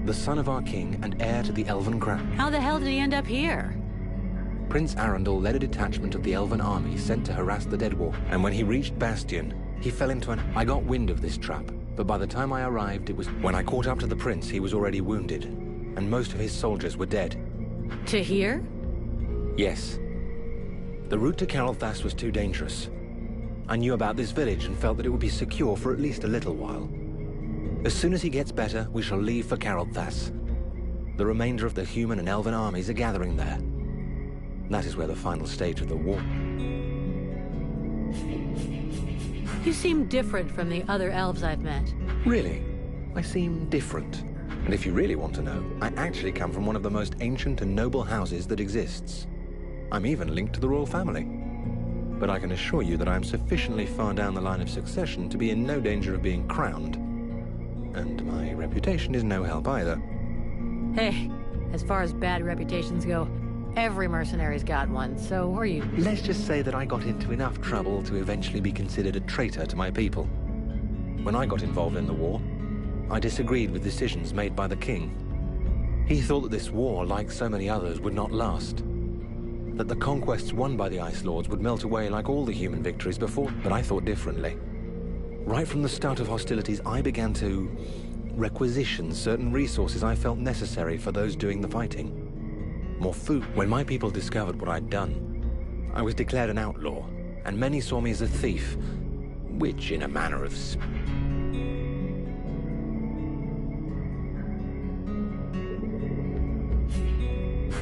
the son of our king and heir to the Elven crown. How the hell did he end up here? Prince Arundel led a detachment of the Elven army sent to harass the Deadwalker, and when he reached Bastion, he fell into an... I got wind of this trap, but by the time I arrived, it was... When I caught up to the prince, he was already wounded, and most of his soldiers were dead. To here? Yes. The route to Carolthas was too dangerous. I knew about this village and felt that it would be secure for at least a little while. As soon as he gets better, we shall leave for Carolthas. The remainder of the human and elven armies are gathering there. That is where the final stage of the war... You seem different from the other elves I've met. Really? I seem different. And if you really want to know, I actually come from one of the most ancient and noble houses that exists. I'm even linked to the royal family. But I can assure you that I am sufficiently far down the line of succession to be in no danger of being crowned. And my reputation is no help either. Hey, as far as bad reputations go, every mercenary's got one, so are you. Let's just say that I got into enough trouble to eventually be considered a traitor to my people. When I got involved in the war, I disagreed with decisions made by the king. He thought that this war, like so many others, would not last. That the conquests won by the Ice Lords would melt away like all the human victories before, but I thought differently. Right from the start of hostilities, I began to requisition certain resources I felt necessary for those doing the fighting. More food. When my people discovered what I'd done, I was declared an outlaw, and many saw me as a thief, which, in a manner of...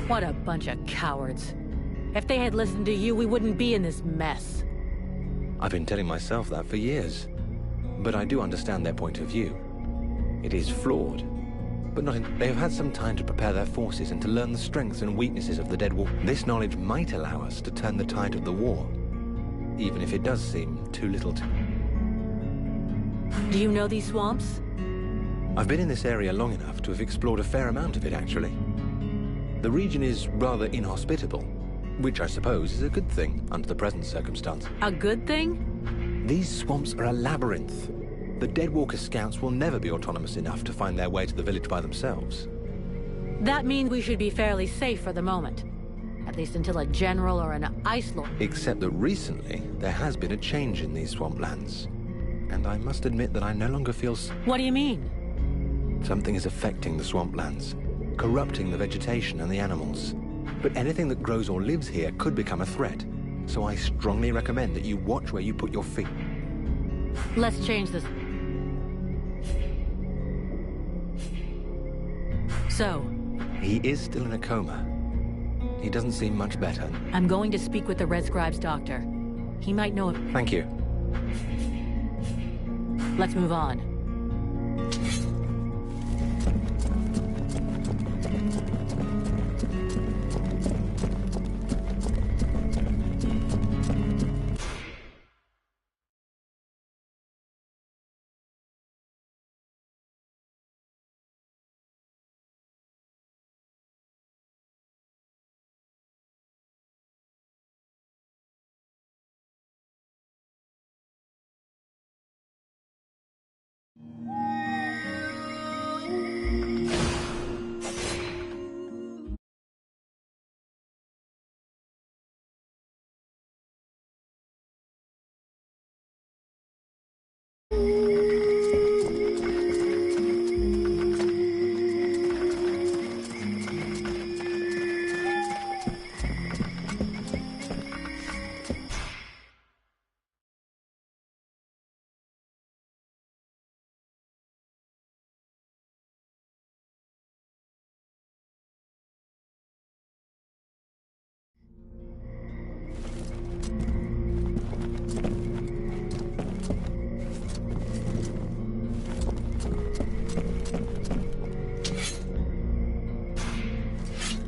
What a bunch of cowards. If they had listened to you, we wouldn't be in this mess. I've been telling myself that for years. But I do understand their point of view. It is flawed. But not in... They have had some time to prepare their forces and to learn the strengths and weaknesses of the Dead War. This knowledge might allow us to turn the tide of the war. Even if it does seem too little to... Do you know these swamps? I've been in this area long enough to have explored a fair amount of it, actually. The region is rather inhospitable, which I suppose is a good thing under the present circumstance. A good thing? These swamps are a labyrinth. The Deadwalker scouts will never be autonomous enough to find their way to the village by themselves. That means we should be fairly safe for the moment. At least until a general or an Ice Lord... Except that recently, there has been a change in these swamplands. And I must admit that I no longer feel... What do you mean? Something is affecting the swamplands, corrupting the vegetation and the animals. But anything that grows or lives here could become a threat. So I strongly recommend that you watch where you put your feet. Let's change this. So? He is still in a coma. He doesn't seem much better. I'm going to speak with the Red Scribe's doctor. He might know it. Thank you. Let's move on.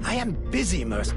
I am busy, Mercer.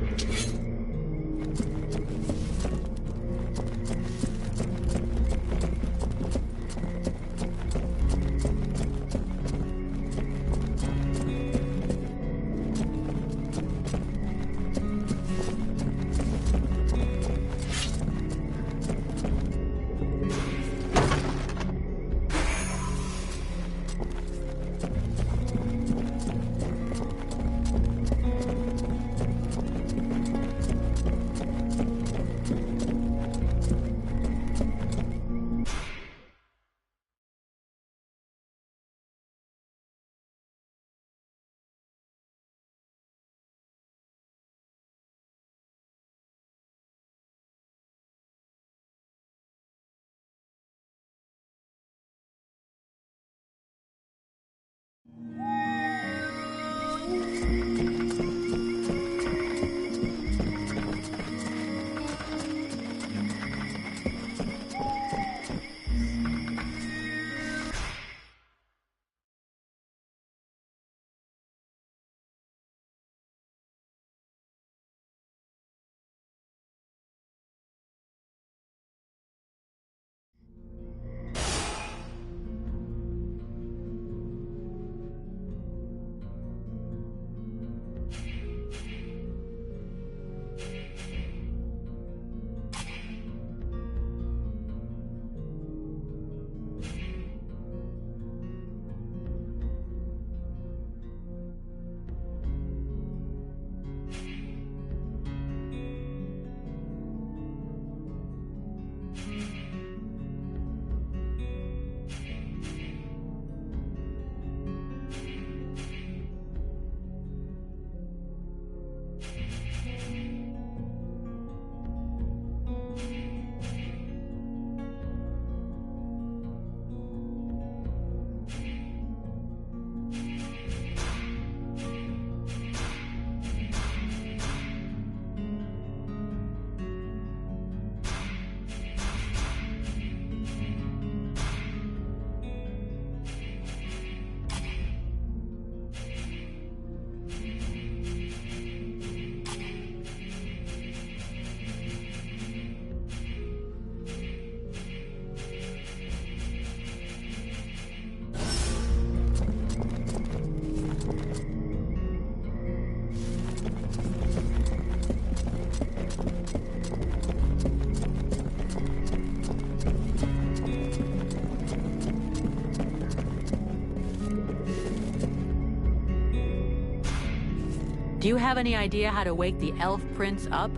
Do you have any idea how to wake the elf prince up?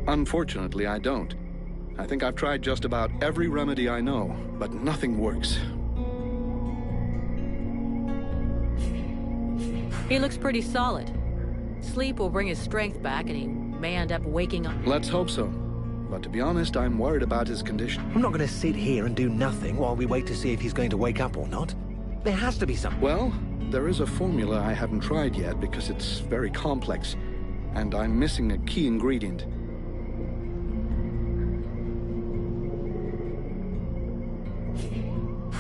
Unfortunately, I don't. I think I've tried just about every remedy I know, but nothing works. He looks pretty solid. Sleep will bring his strength back, and he may end up waking up. Let's hope so. But to be honest, I'm worried about his condition. I'm not going to sit here and do nothing while we wait to see if he's going to wake up or not. There has to be something. Well, there is a formula I haven't tried yet because it's very complex, and I'm missing a key ingredient.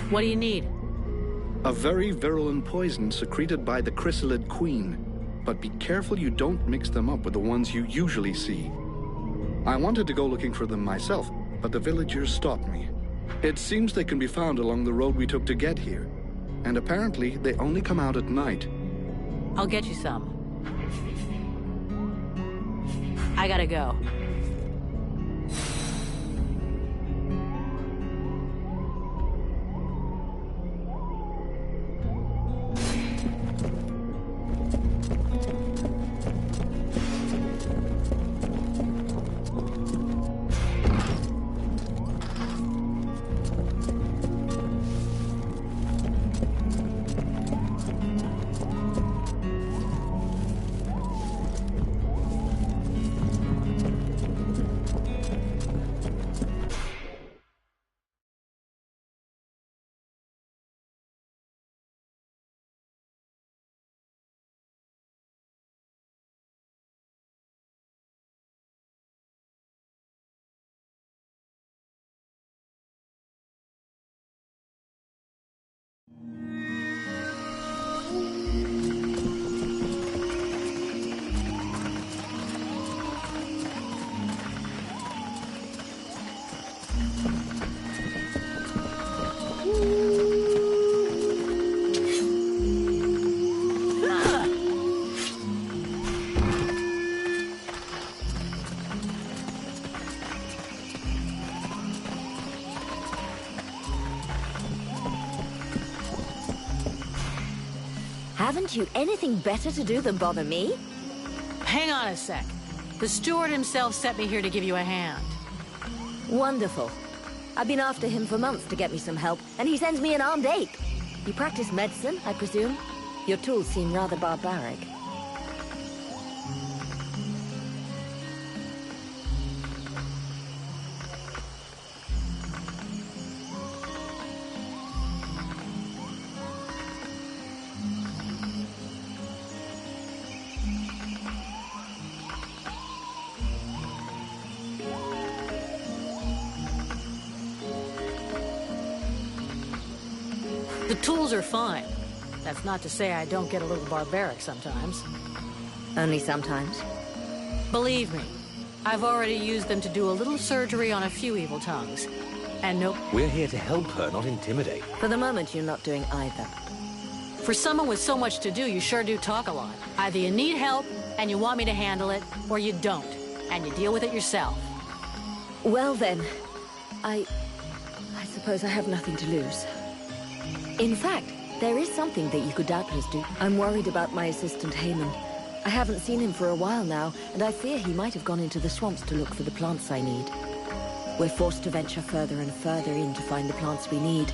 What do you need? A very virulent poison secreted by the chrysalid queen. But be careful you don't mix them up with the ones you usually see. I wanted to go looking for them myself, but the villagers stopped me. It seems they can be found along the road we took to get here. And apparently, they only come out at night. I'll get you some. I gotta go. Haven't you anything better to do than bother me? Hang on a sec. The steward himself sent me here to give you a hand. Wonderful. I've been after him for months to get me some help, and he sends me an armed ape. You practice medicine, I presume? Your tools seem rather barbaric. The tools are fine. That's not to say I don't get a little barbaric sometimes. Only sometimes. Believe me, I've already used them to do a little surgery on a few evil tongues. And nope. We're here to help her, not intimidate. For the moment, you're not doing either. For someone with so much to do, you sure do talk a lot. Either you need help, and you want me to handle it, or you don't, and you deal with it yourself. Well then, I suppose I have nothing to lose. In fact, there is something that you could doubtless do. I'm worried about my assistant Heyman. I haven't seen him for a while now, and I fear he might have gone into the swamps to look for the plants I need. We're forced to venture further and further in to find the plants we need.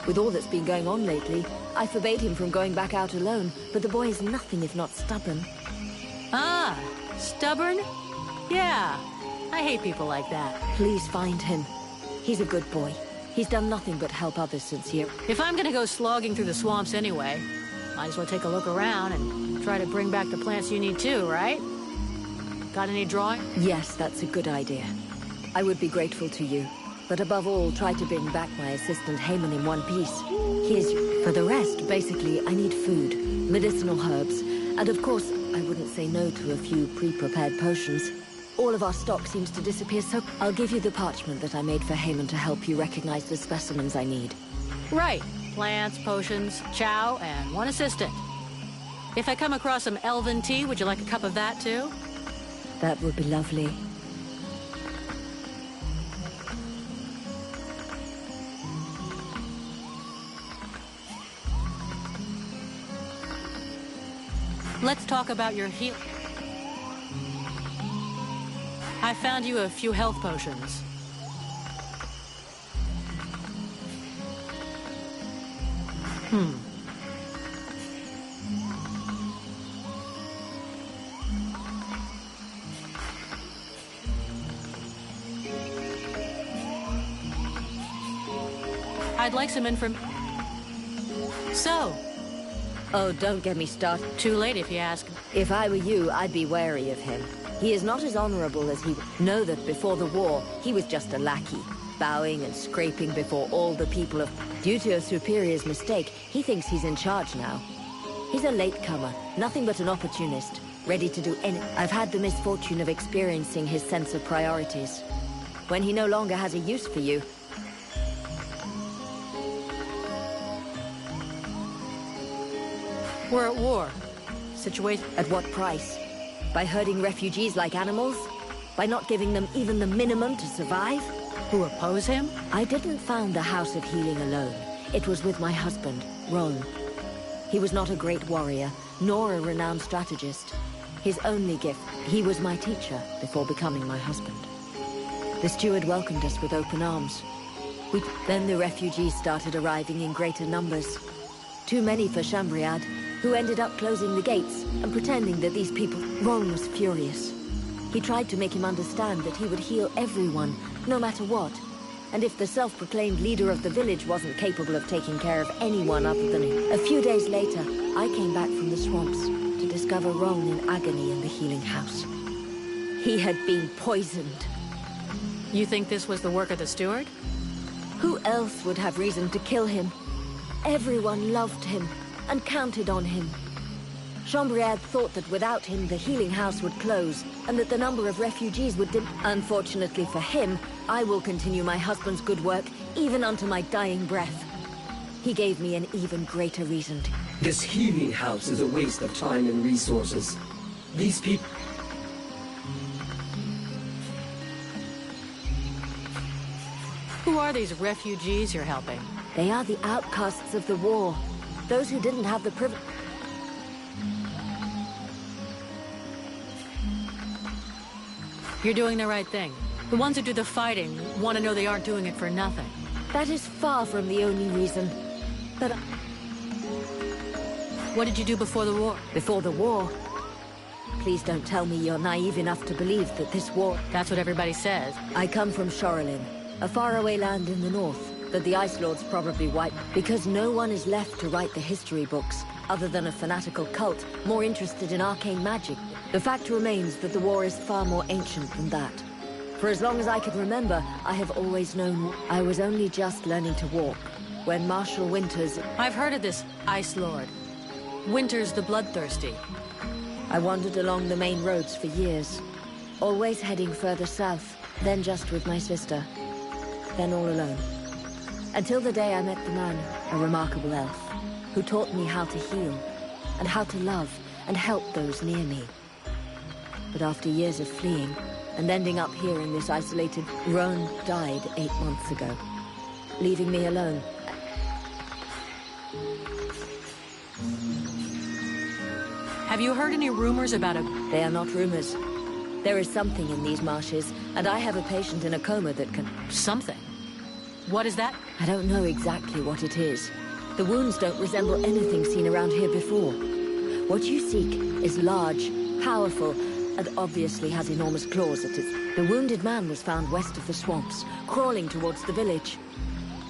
With all that's been going on lately, I forbade him from going back out alone, but the boy is nothing if not stubborn. Ah, stubborn? Yeah, I hate people like that. Please find him. He's a good boy. He's done nothing but help others since here. If I'm gonna go slogging through the swamps anyway, might as well take a look around and try to bring back the plants you need too, right? Got any drawing? Yes, that's a good idea. I would be grateful to you. But above all, try to bring back my assistant Heyman in one piece. Here's you. For the rest, basically, I need food, medicinal herbs, and of course, I wouldn't say no to a few pre-prepared potions. All of our stock seems to disappear, so I'll give you the parchment that I made for Heyman to help you recognize the specimens I need. Right. Plants, potions, chow, and one assistant. If I come across some elven tea, would you like a cup of that too? That would be lovely. Let's talk about your heal. I found you a few health potions. I'd like some information. So, oh, don't get me started. Too late if you ask. If I were you, I'd be wary of him. He is not as honorable as he... Know that before the war, he was just a lackey, bowing and scraping before all the people of... Due to a superior's mistake, he thinks he's in charge now. He's a latecomer, nothing but an opportunist, ready to do any... I've had the misfortune of experiencing his sense of priorities. When he no longer has a use for you... We're at war. Situation... At what price? By herding refugees like animals? By not giving them even the minimum to survive? Who oppose him? I didn't found the House of Healing alone. It was with my husband, Ron. He was not a great warrior, nor a renowned strategist. His only gift, he was my teacher before becoming my husband. The steward welcomed us with open arms. Then the refugees started arriving in greater numbers. Too many for Chambriad, who ended up closing the gates and pretending that these people... Ron was furious. He tried to make him understand that he would heal everyone, no matter what. And if the self-proclaimed leader of the village wasn't capable of taking care of anyone other than him. A few days later, I came back from the swamps to discover Ron in agony in the healing house. He had been poisoned. You think this was the work of the steward? Who else would have reason to kill him? Everyone loved him and counted on him. Chambriad thought that without him, the healing house would close, and that the number of refugees would Unfortunately for him, I will continue my husband's good work, even unto my dying breath. He gave me an even greater reason to... This healing house is a waste of time and resources. These people... Who are these refugees you're helping? They are the outcasts of the war. Those who didn't have the privilege... You're doing the right thing. The ones who do the fighting want to know they aren't doing it for nothing. That is far from the only reason. But... What did you do before the war? Before the war? Please don't tell me you're naive enough to believe that this war... That's what everybody says. I come from Shorelin, a faraway land in the north that the Ice Lords probably wiped, because no one is left to write the history books, other than a fanatical cult more interested in arcane magic. The fact remains that the war is far more ancient than that. For as long as I can remember, I have always known I was only just learning to walk when Marshal Winters... I've heard of this Ice Lord. Winters the Bloodthirsty. I wandered along the main roads for years. Always heading further south, then just with my sister. Then all alone. Until the day I met the man, a remarkable elf, who taught me how to heal, and how to love, and help those near me. But after years of fleeing, and ending up here in this isolated... Roan died 8 months ago, leaving me alone. Have you heard any rumors about a... They are not rumors. There is something in these marshes, and I have a patient in a coma that can... Something? What is that? I don't know exactly what it is. The wounds don't resemble anything seen around here before. What you seek is large, powerful, and obviously has enormous claws at its... The wounded man was found west of the swamps, crawling towards the village.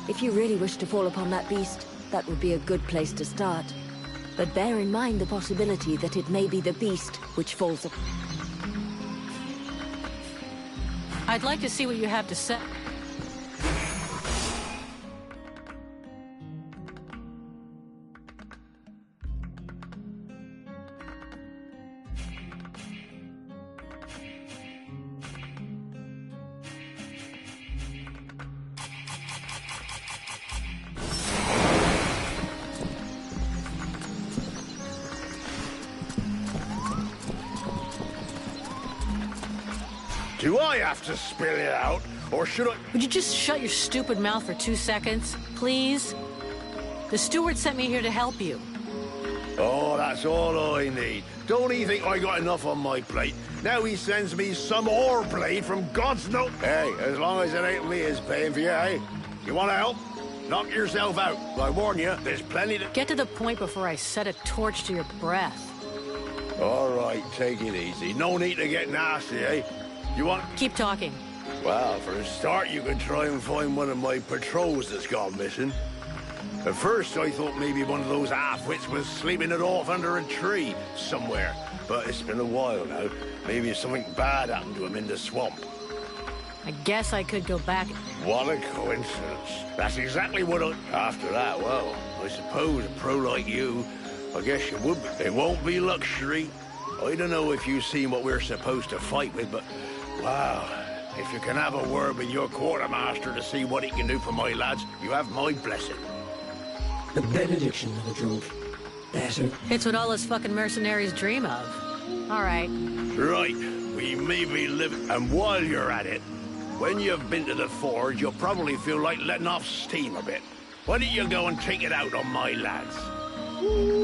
If you really wish to fall upon that beast, that would be a good place to start. But bear in mind the possibility that it may be the beast which falls upon... I'd like to see what you have to say. Do I have to spill it out, or should I... Would you just shut your stupid mouth for 2 seconds, please? The steward sent me here to help you. Oh, that's all I need. Don't he think I got enough on my plate? Now he sends me some ore blade from God's no... Hey, as long as it ain't me is paying for you, hey? You want to help? Knock yourself out. I warn you, there's plenty to... Get to the point before I set a torch to your breath. All right, take it easy. No need to get nasty, eh? You want... Keep talking. Well, for a start, you could try and find one of my patrols that's gone missing. At first, I thought maybe one of those half-wits was sleeping it off under a tree somewhere. But it's been a while now. Maybe something bad happened to him in the swamp. I guess I could go back... What a coincidence. That's exactly what I... After that, well, I suppose a pro like you, I guess you would be. It won't be luxury. I don't know if you've seen what we're supposed to fight with, but... Wow, if you can have a word with your quartermaster to see what he can do for my lads, you have my blessing. The benediction of the drove. Better. It's what all us fucking mercenaries dream of. All right. Right, we may be living... And while you're at it, when you've been to the forge, you'll probably feel like letting off steam a bit. Why don't you go and take it out on my lads?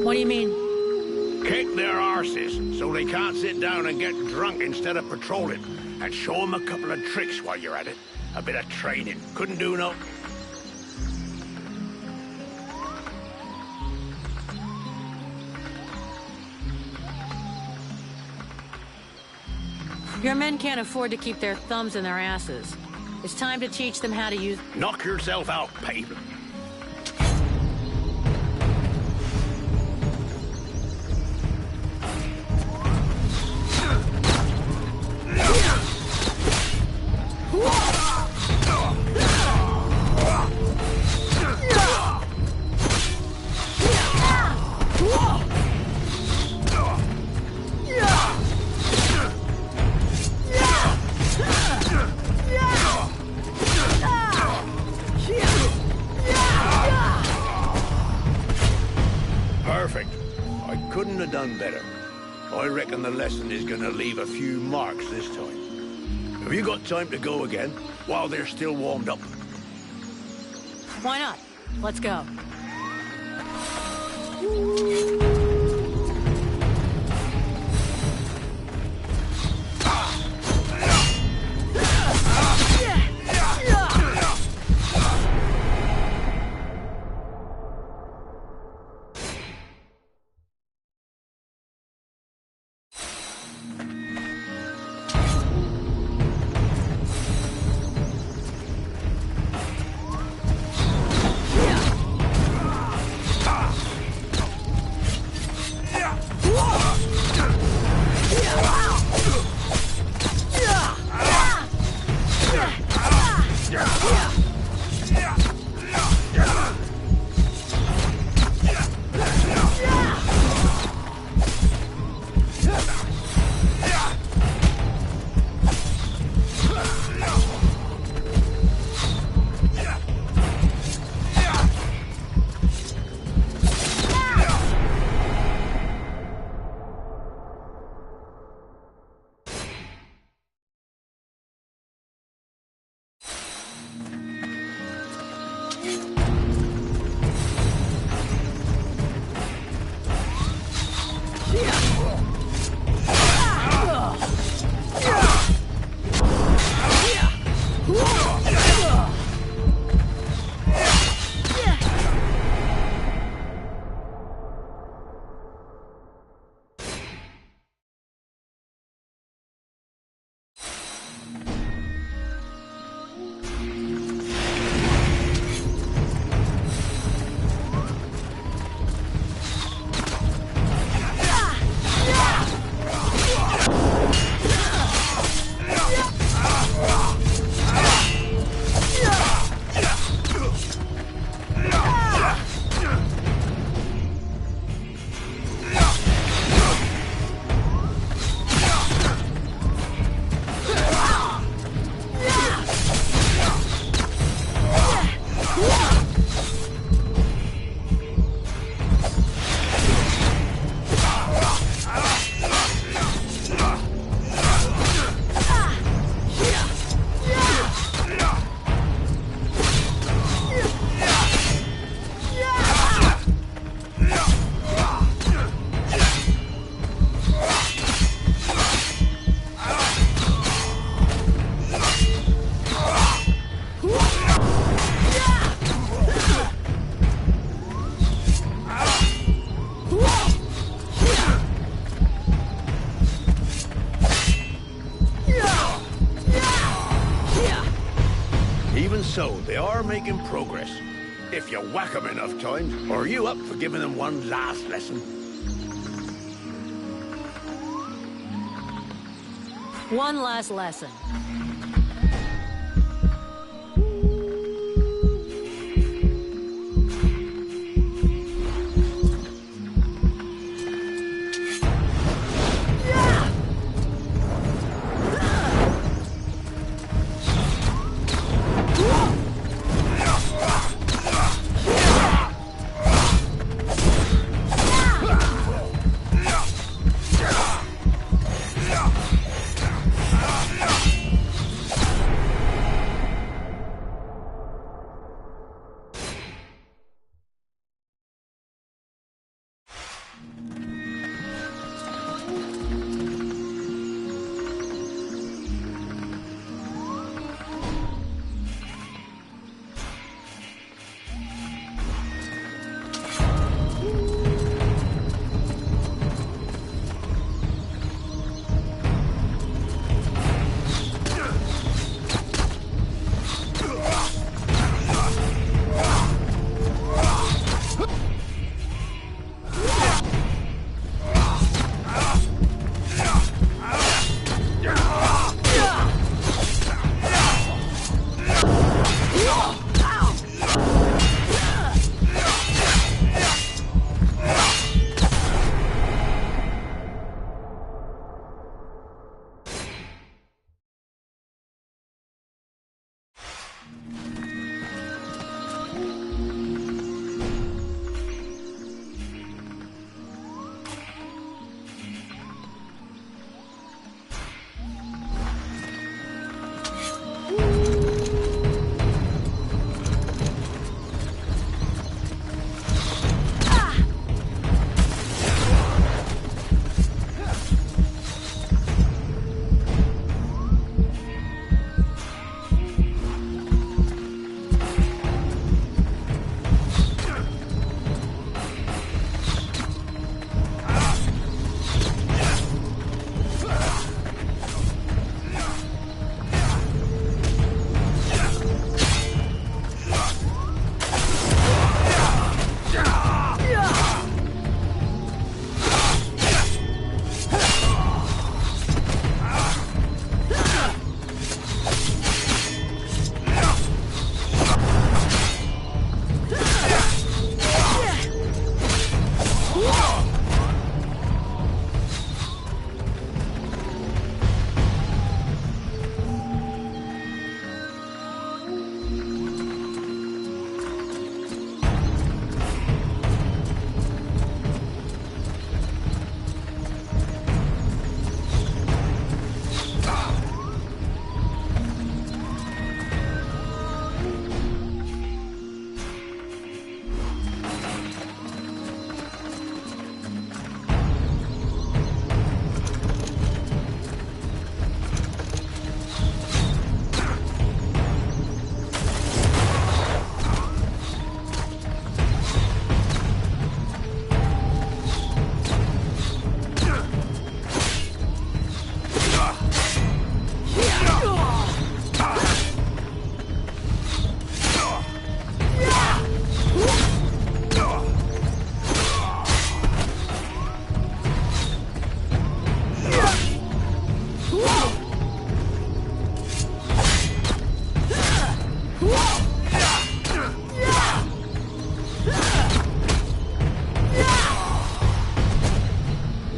What do you mean? Kick their arses so they can't sit down and get drunk instead of patrolling. And show them a couple of tricks while you're at it. A bit of training. Couldn't do no... Your men can't afford to keep their thumbs in their asses. It's time to teach them how to use... Knock yourself out, paper. Perfect. I couldn't have done better. I reckon the lesson is gonna leave a few marks this time. Have you got time to go again, while they're still warmed up? Why not? Let's go. even so, they are making progress. If you whack them enough times, or are you up for giving them one last lesson? One last lesson.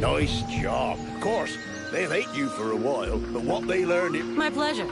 Nice job. Of course, they'll hate you for a while, but what they learned it... My pleasure.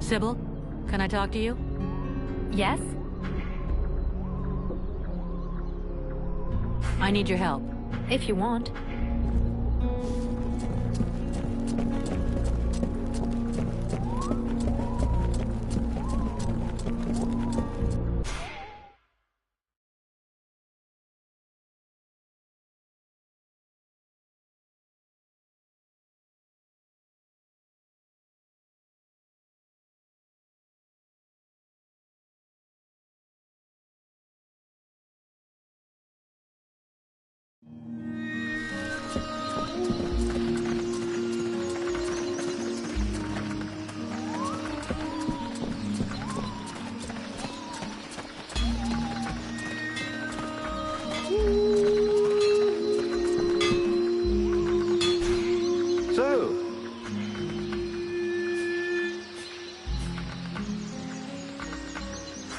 Sybil, can I talk to you? Yes? I need your help. If you want.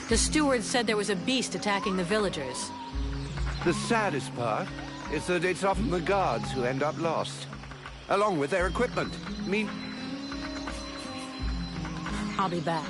The steward said there was a beast attacking the villagers. The saddest part is that it's often the guards who end up lost, along with their equipment. I'll be back.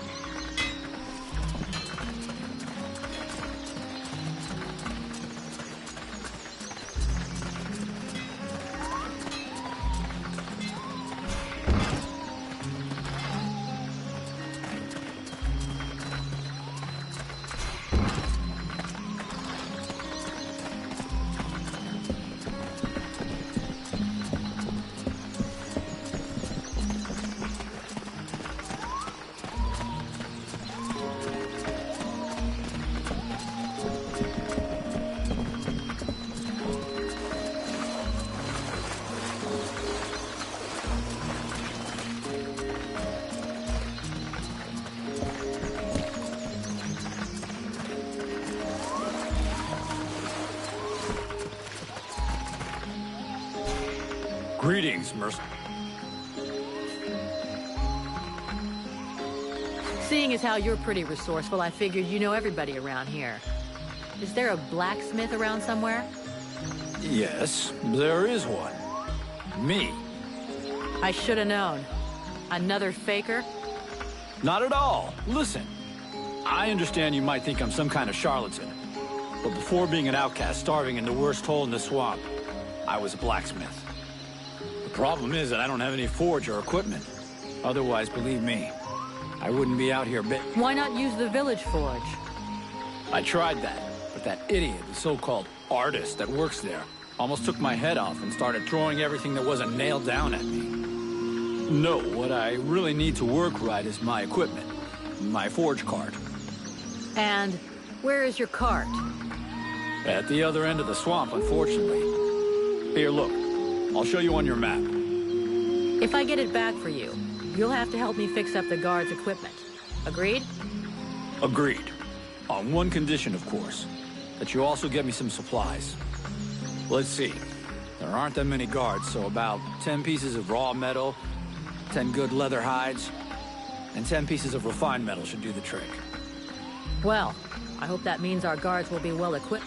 Greetings, Merc. Seeing as how you're pretty resourceful, I figured you know everybody around here. Is there a blacksmith around somewhere? Yes, there is one. Me. I should have known. Another faker? Not at all. Listen, I understand you might think I'm some kind of charlatan, but before being an outcast starving in the worst hole in the swamp, I was a blacksmith. The problem is that I don't have any forge or equipment. Otherwise, believe me, I wouldn't be out here Why not use the village forge? I tried that, but that idiot, the so-called artist that works there, almost took my head off and started throwing everything that wasn't nailed down at me. No, what I really need to work right is my equipment. My forge cart. And where is your cart? At the other end of the swamp, unfortunately. Here, look. I'll show you on your map. If I get it back for you, you'll have to help me fix up the guard's equipment. Agreed? Agreed. On one condition, of course. That you also get me some supplies. Let's see. There aren't that many guards, so about 10 pieces of raw metal, 10 good leather hides, and 10 pieces of refined metal should do the trick. Well, I hope that means our guards will be well equipped.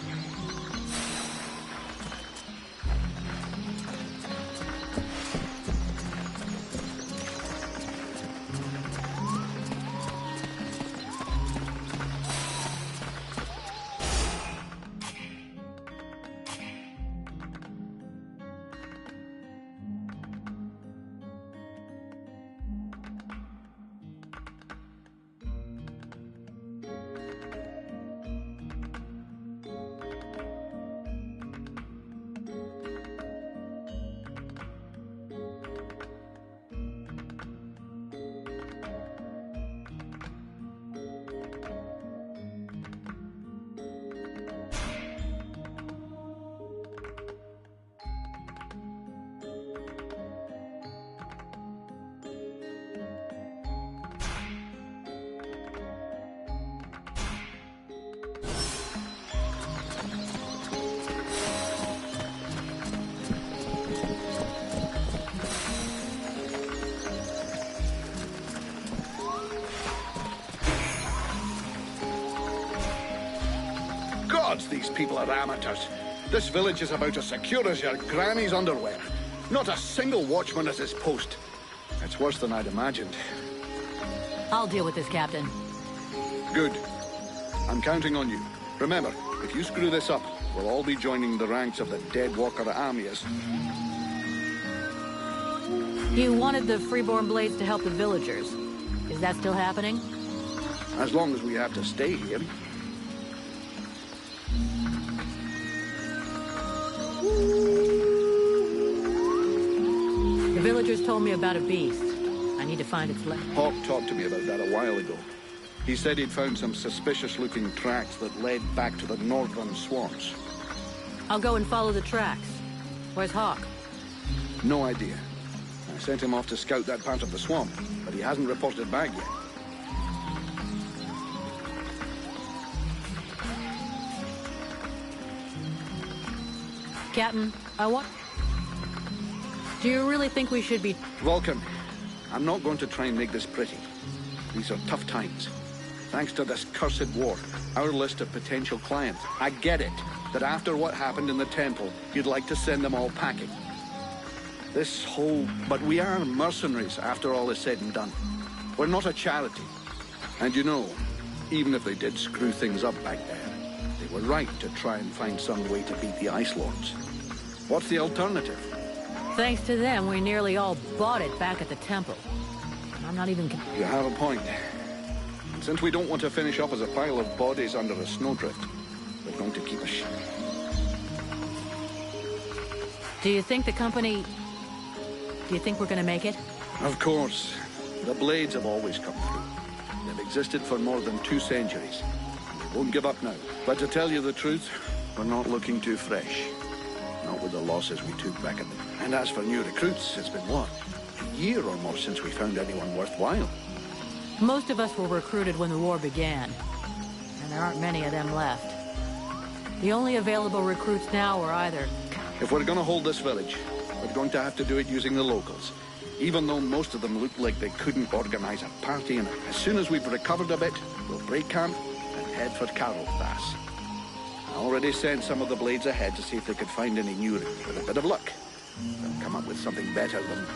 These people are amateurs. This village is about as secure as your granny's underwear. Not a single watchman at his post. It's worse than I'd imagined. I'll deal with this, Captain. Good. I'm counting on you. Remember, if you screw this up, we'll all be joining the ranks of the Deadwalker armies. You wanted the Freeborn Blades to help the villagers. Is that still happening? As long as we have to stay here. The villagers told me about a beast. I need to find its lair. Hawk talked to me about that a while ago. He said he'd found some suspicious-looking tracks that led back to the northern swamps. I'll go and follow the tracks. Where's Hawk? No idea. I sent him off to scout that part of the swamp, but he hasn't reported back yet. Captain, do you really think we should be... Vulcan, I'm not going to try and make this pretty. These are tough times. Thanks to this cursed war, our list of potential clients. I get it, that after what happened in the temple, you'd like to send them all packing. But we are mercenaries after all is said and done. We're not a charity. And you know, even if they did screw things up back there, they were right to try and find some way to beat the Ice Lords. What's the alternative? Thanks to them, we nearly all bought it back at the temple. I'm not even... You have a point. Since we don't want to finish up as a pile of bodies under a snowdrift, we're going to keep a Do you think the company... Do you think we're gonna make it? Of course. The Blades have always come through. They've existed for more than 2 centuries. We won't give up now. But to tell you the truth, we're not looking too fresh. Not with the losses we took back at the... And as for new recruits, it's been what? A year or more since we found anyone worthwhile. Most of us were recruited when the war began. And there aren't many of them left. The only available recruits now are either... If we're gonna hold this village, we're going to have to do it using the locals. Even though most of them look like they couldn't organize a party, and as soon as we've recovered a bit, we'll break camp and head for Carol Pass. I already sent some of the Blades ahead to see if they could find any new. With a bit of luck, they'll come up with something better than...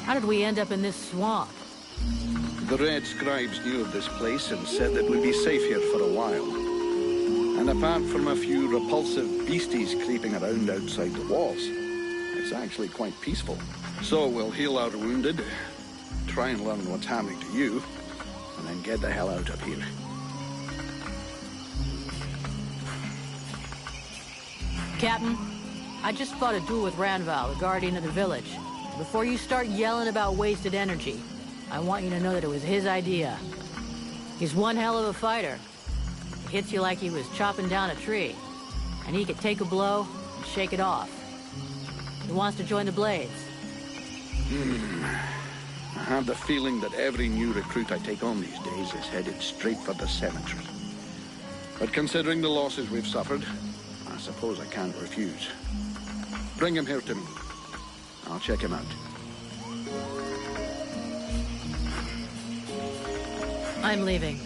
How did we end up in this swamp? The Red Scribes knew of this place and said that we'd be safe here for a while. And apart from a few repulsive beasties creeping around outside the walls, it's actually quite peaceful. So we'll heal our wounded, try and learn what's happening to you, and then get the hell out of here. Captain, I just fought a duel with Ranval, the guardian of the village. Before you start yelling about wasted energy, I want you to know that it was his idea. He's one hell of a fighter. He hits you like he was chopping down a tree. And he could take a blow and shake it off. He wants to join the Blades. I have the feeling that every new recruit I take on these days is headed straight for the cemetery. But considering the losses we've suffered, I suppose I can't refuse. Bring him here to me. I'll check him out. I'm leaving.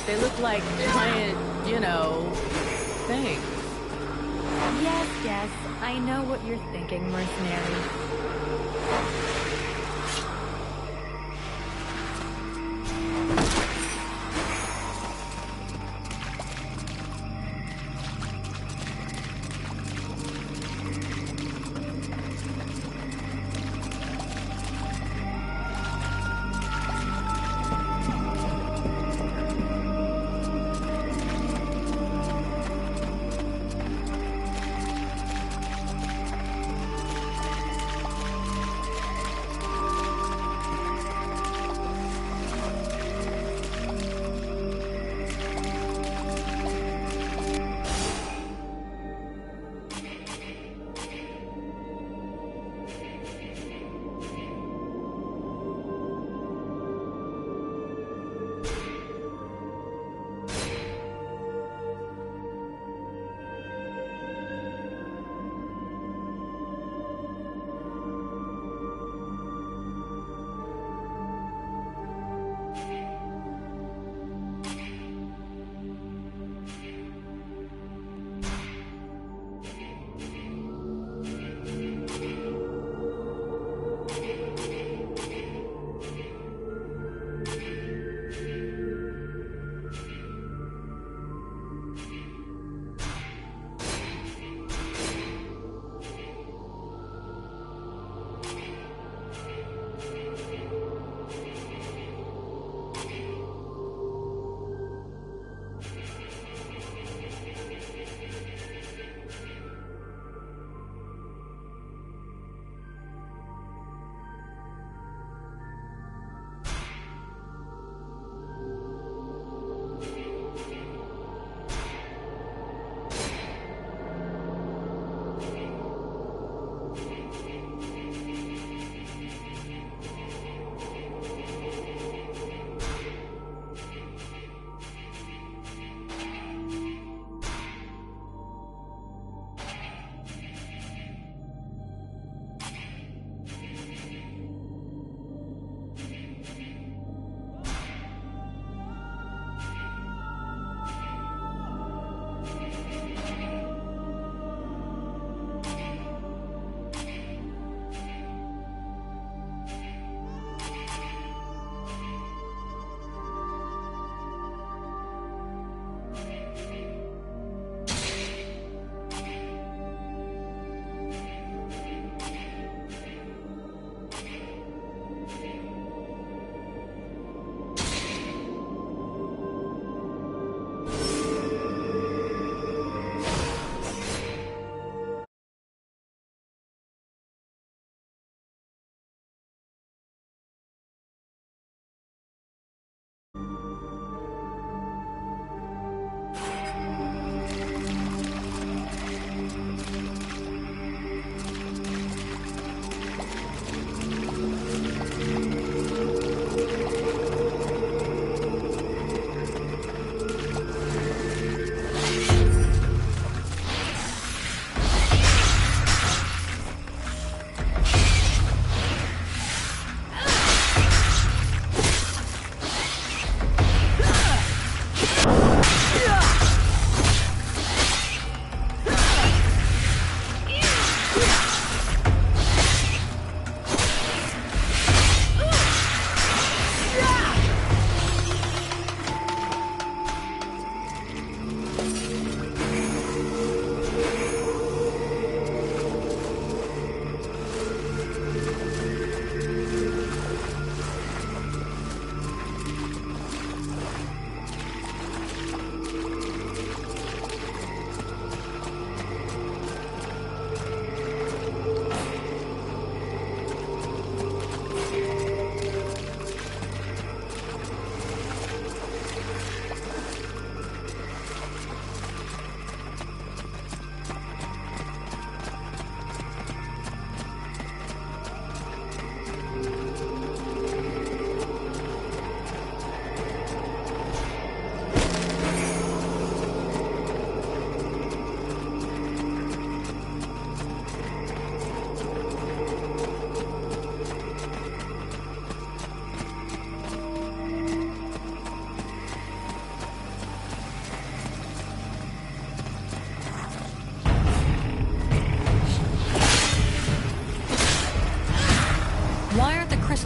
They look like giant, you know, things. Yes, I know what you're thinking, mercenary.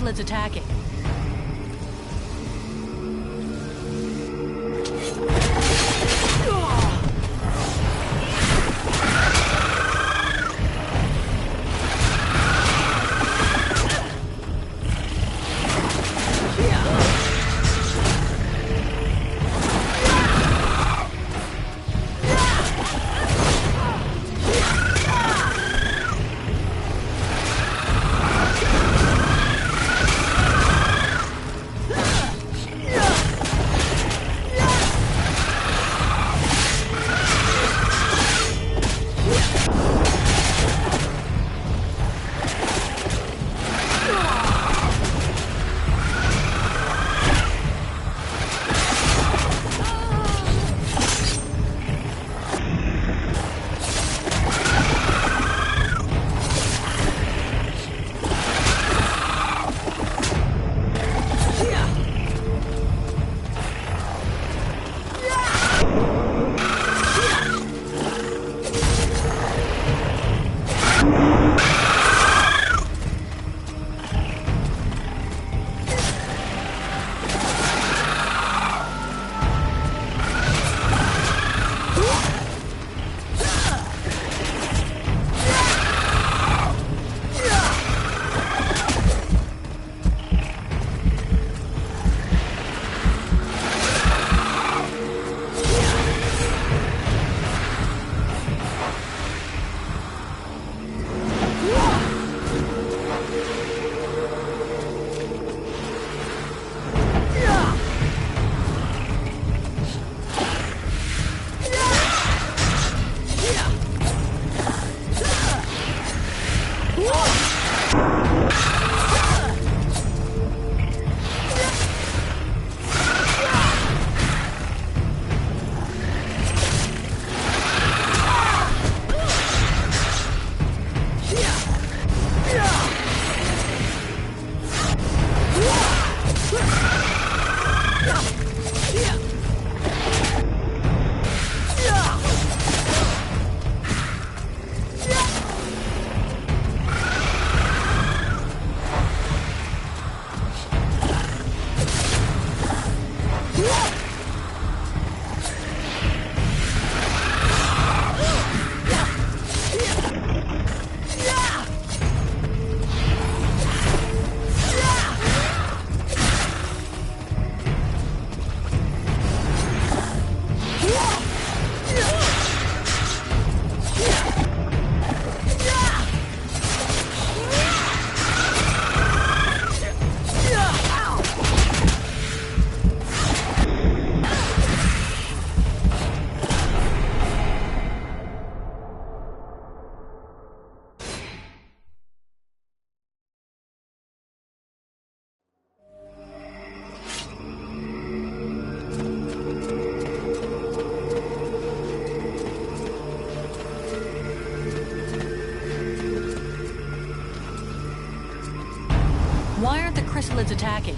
chrysalids attacking. Why aren't the chrysalids attacking?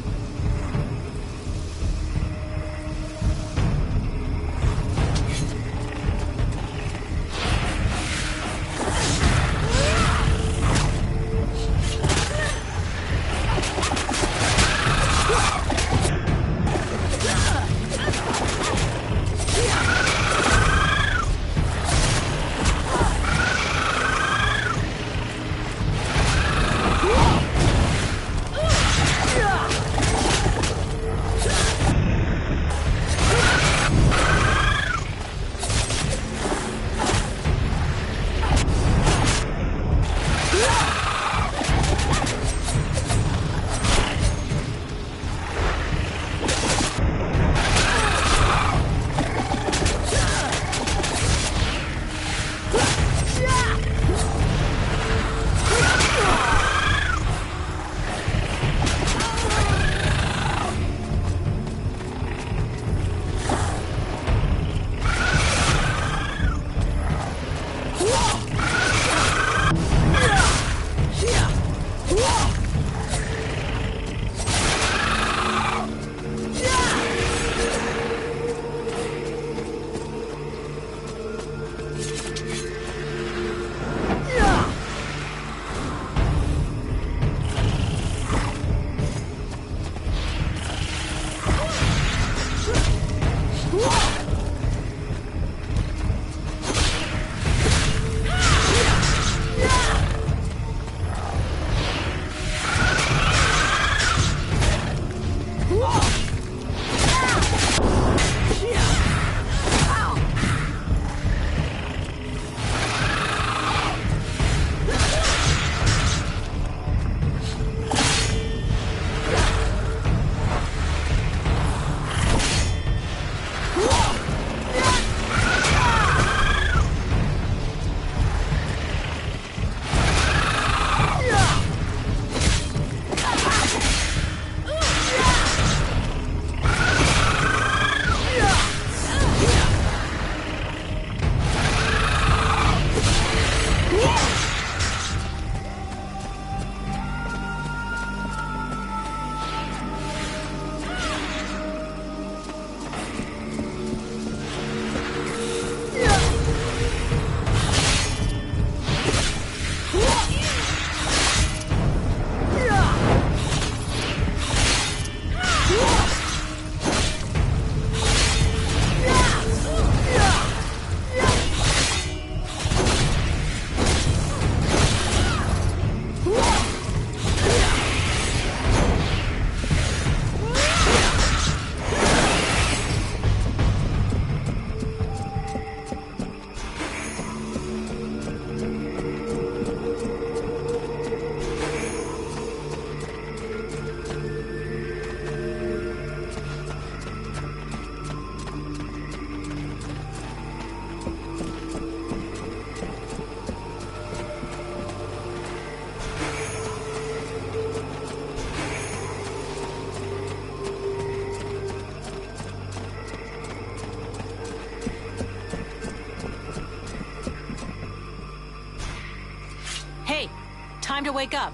time to wake up.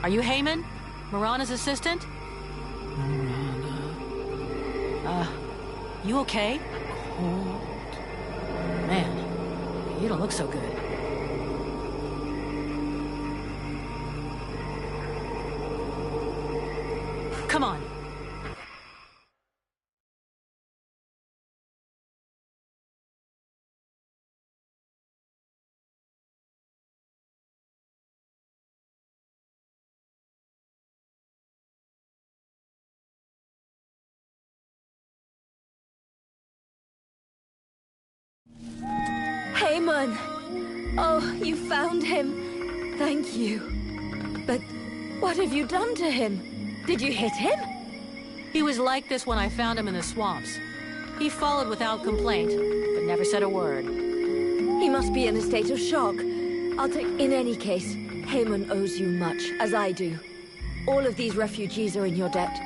Are you Heyman? Mirana's assistant? You okay? Man, you don't look so good. Come on. Heyman! Oh, you found him. Thank you. But what have you done to him? Did you hit him? He was like this when I found him in the swamps. He followed without complaint, but never said a word. He must be in a state of shock. In any case, Heyman owes you much, as I do. All of these refugees are in your debt.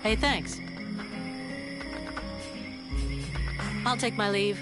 Hey, thanks. I'll take my leave.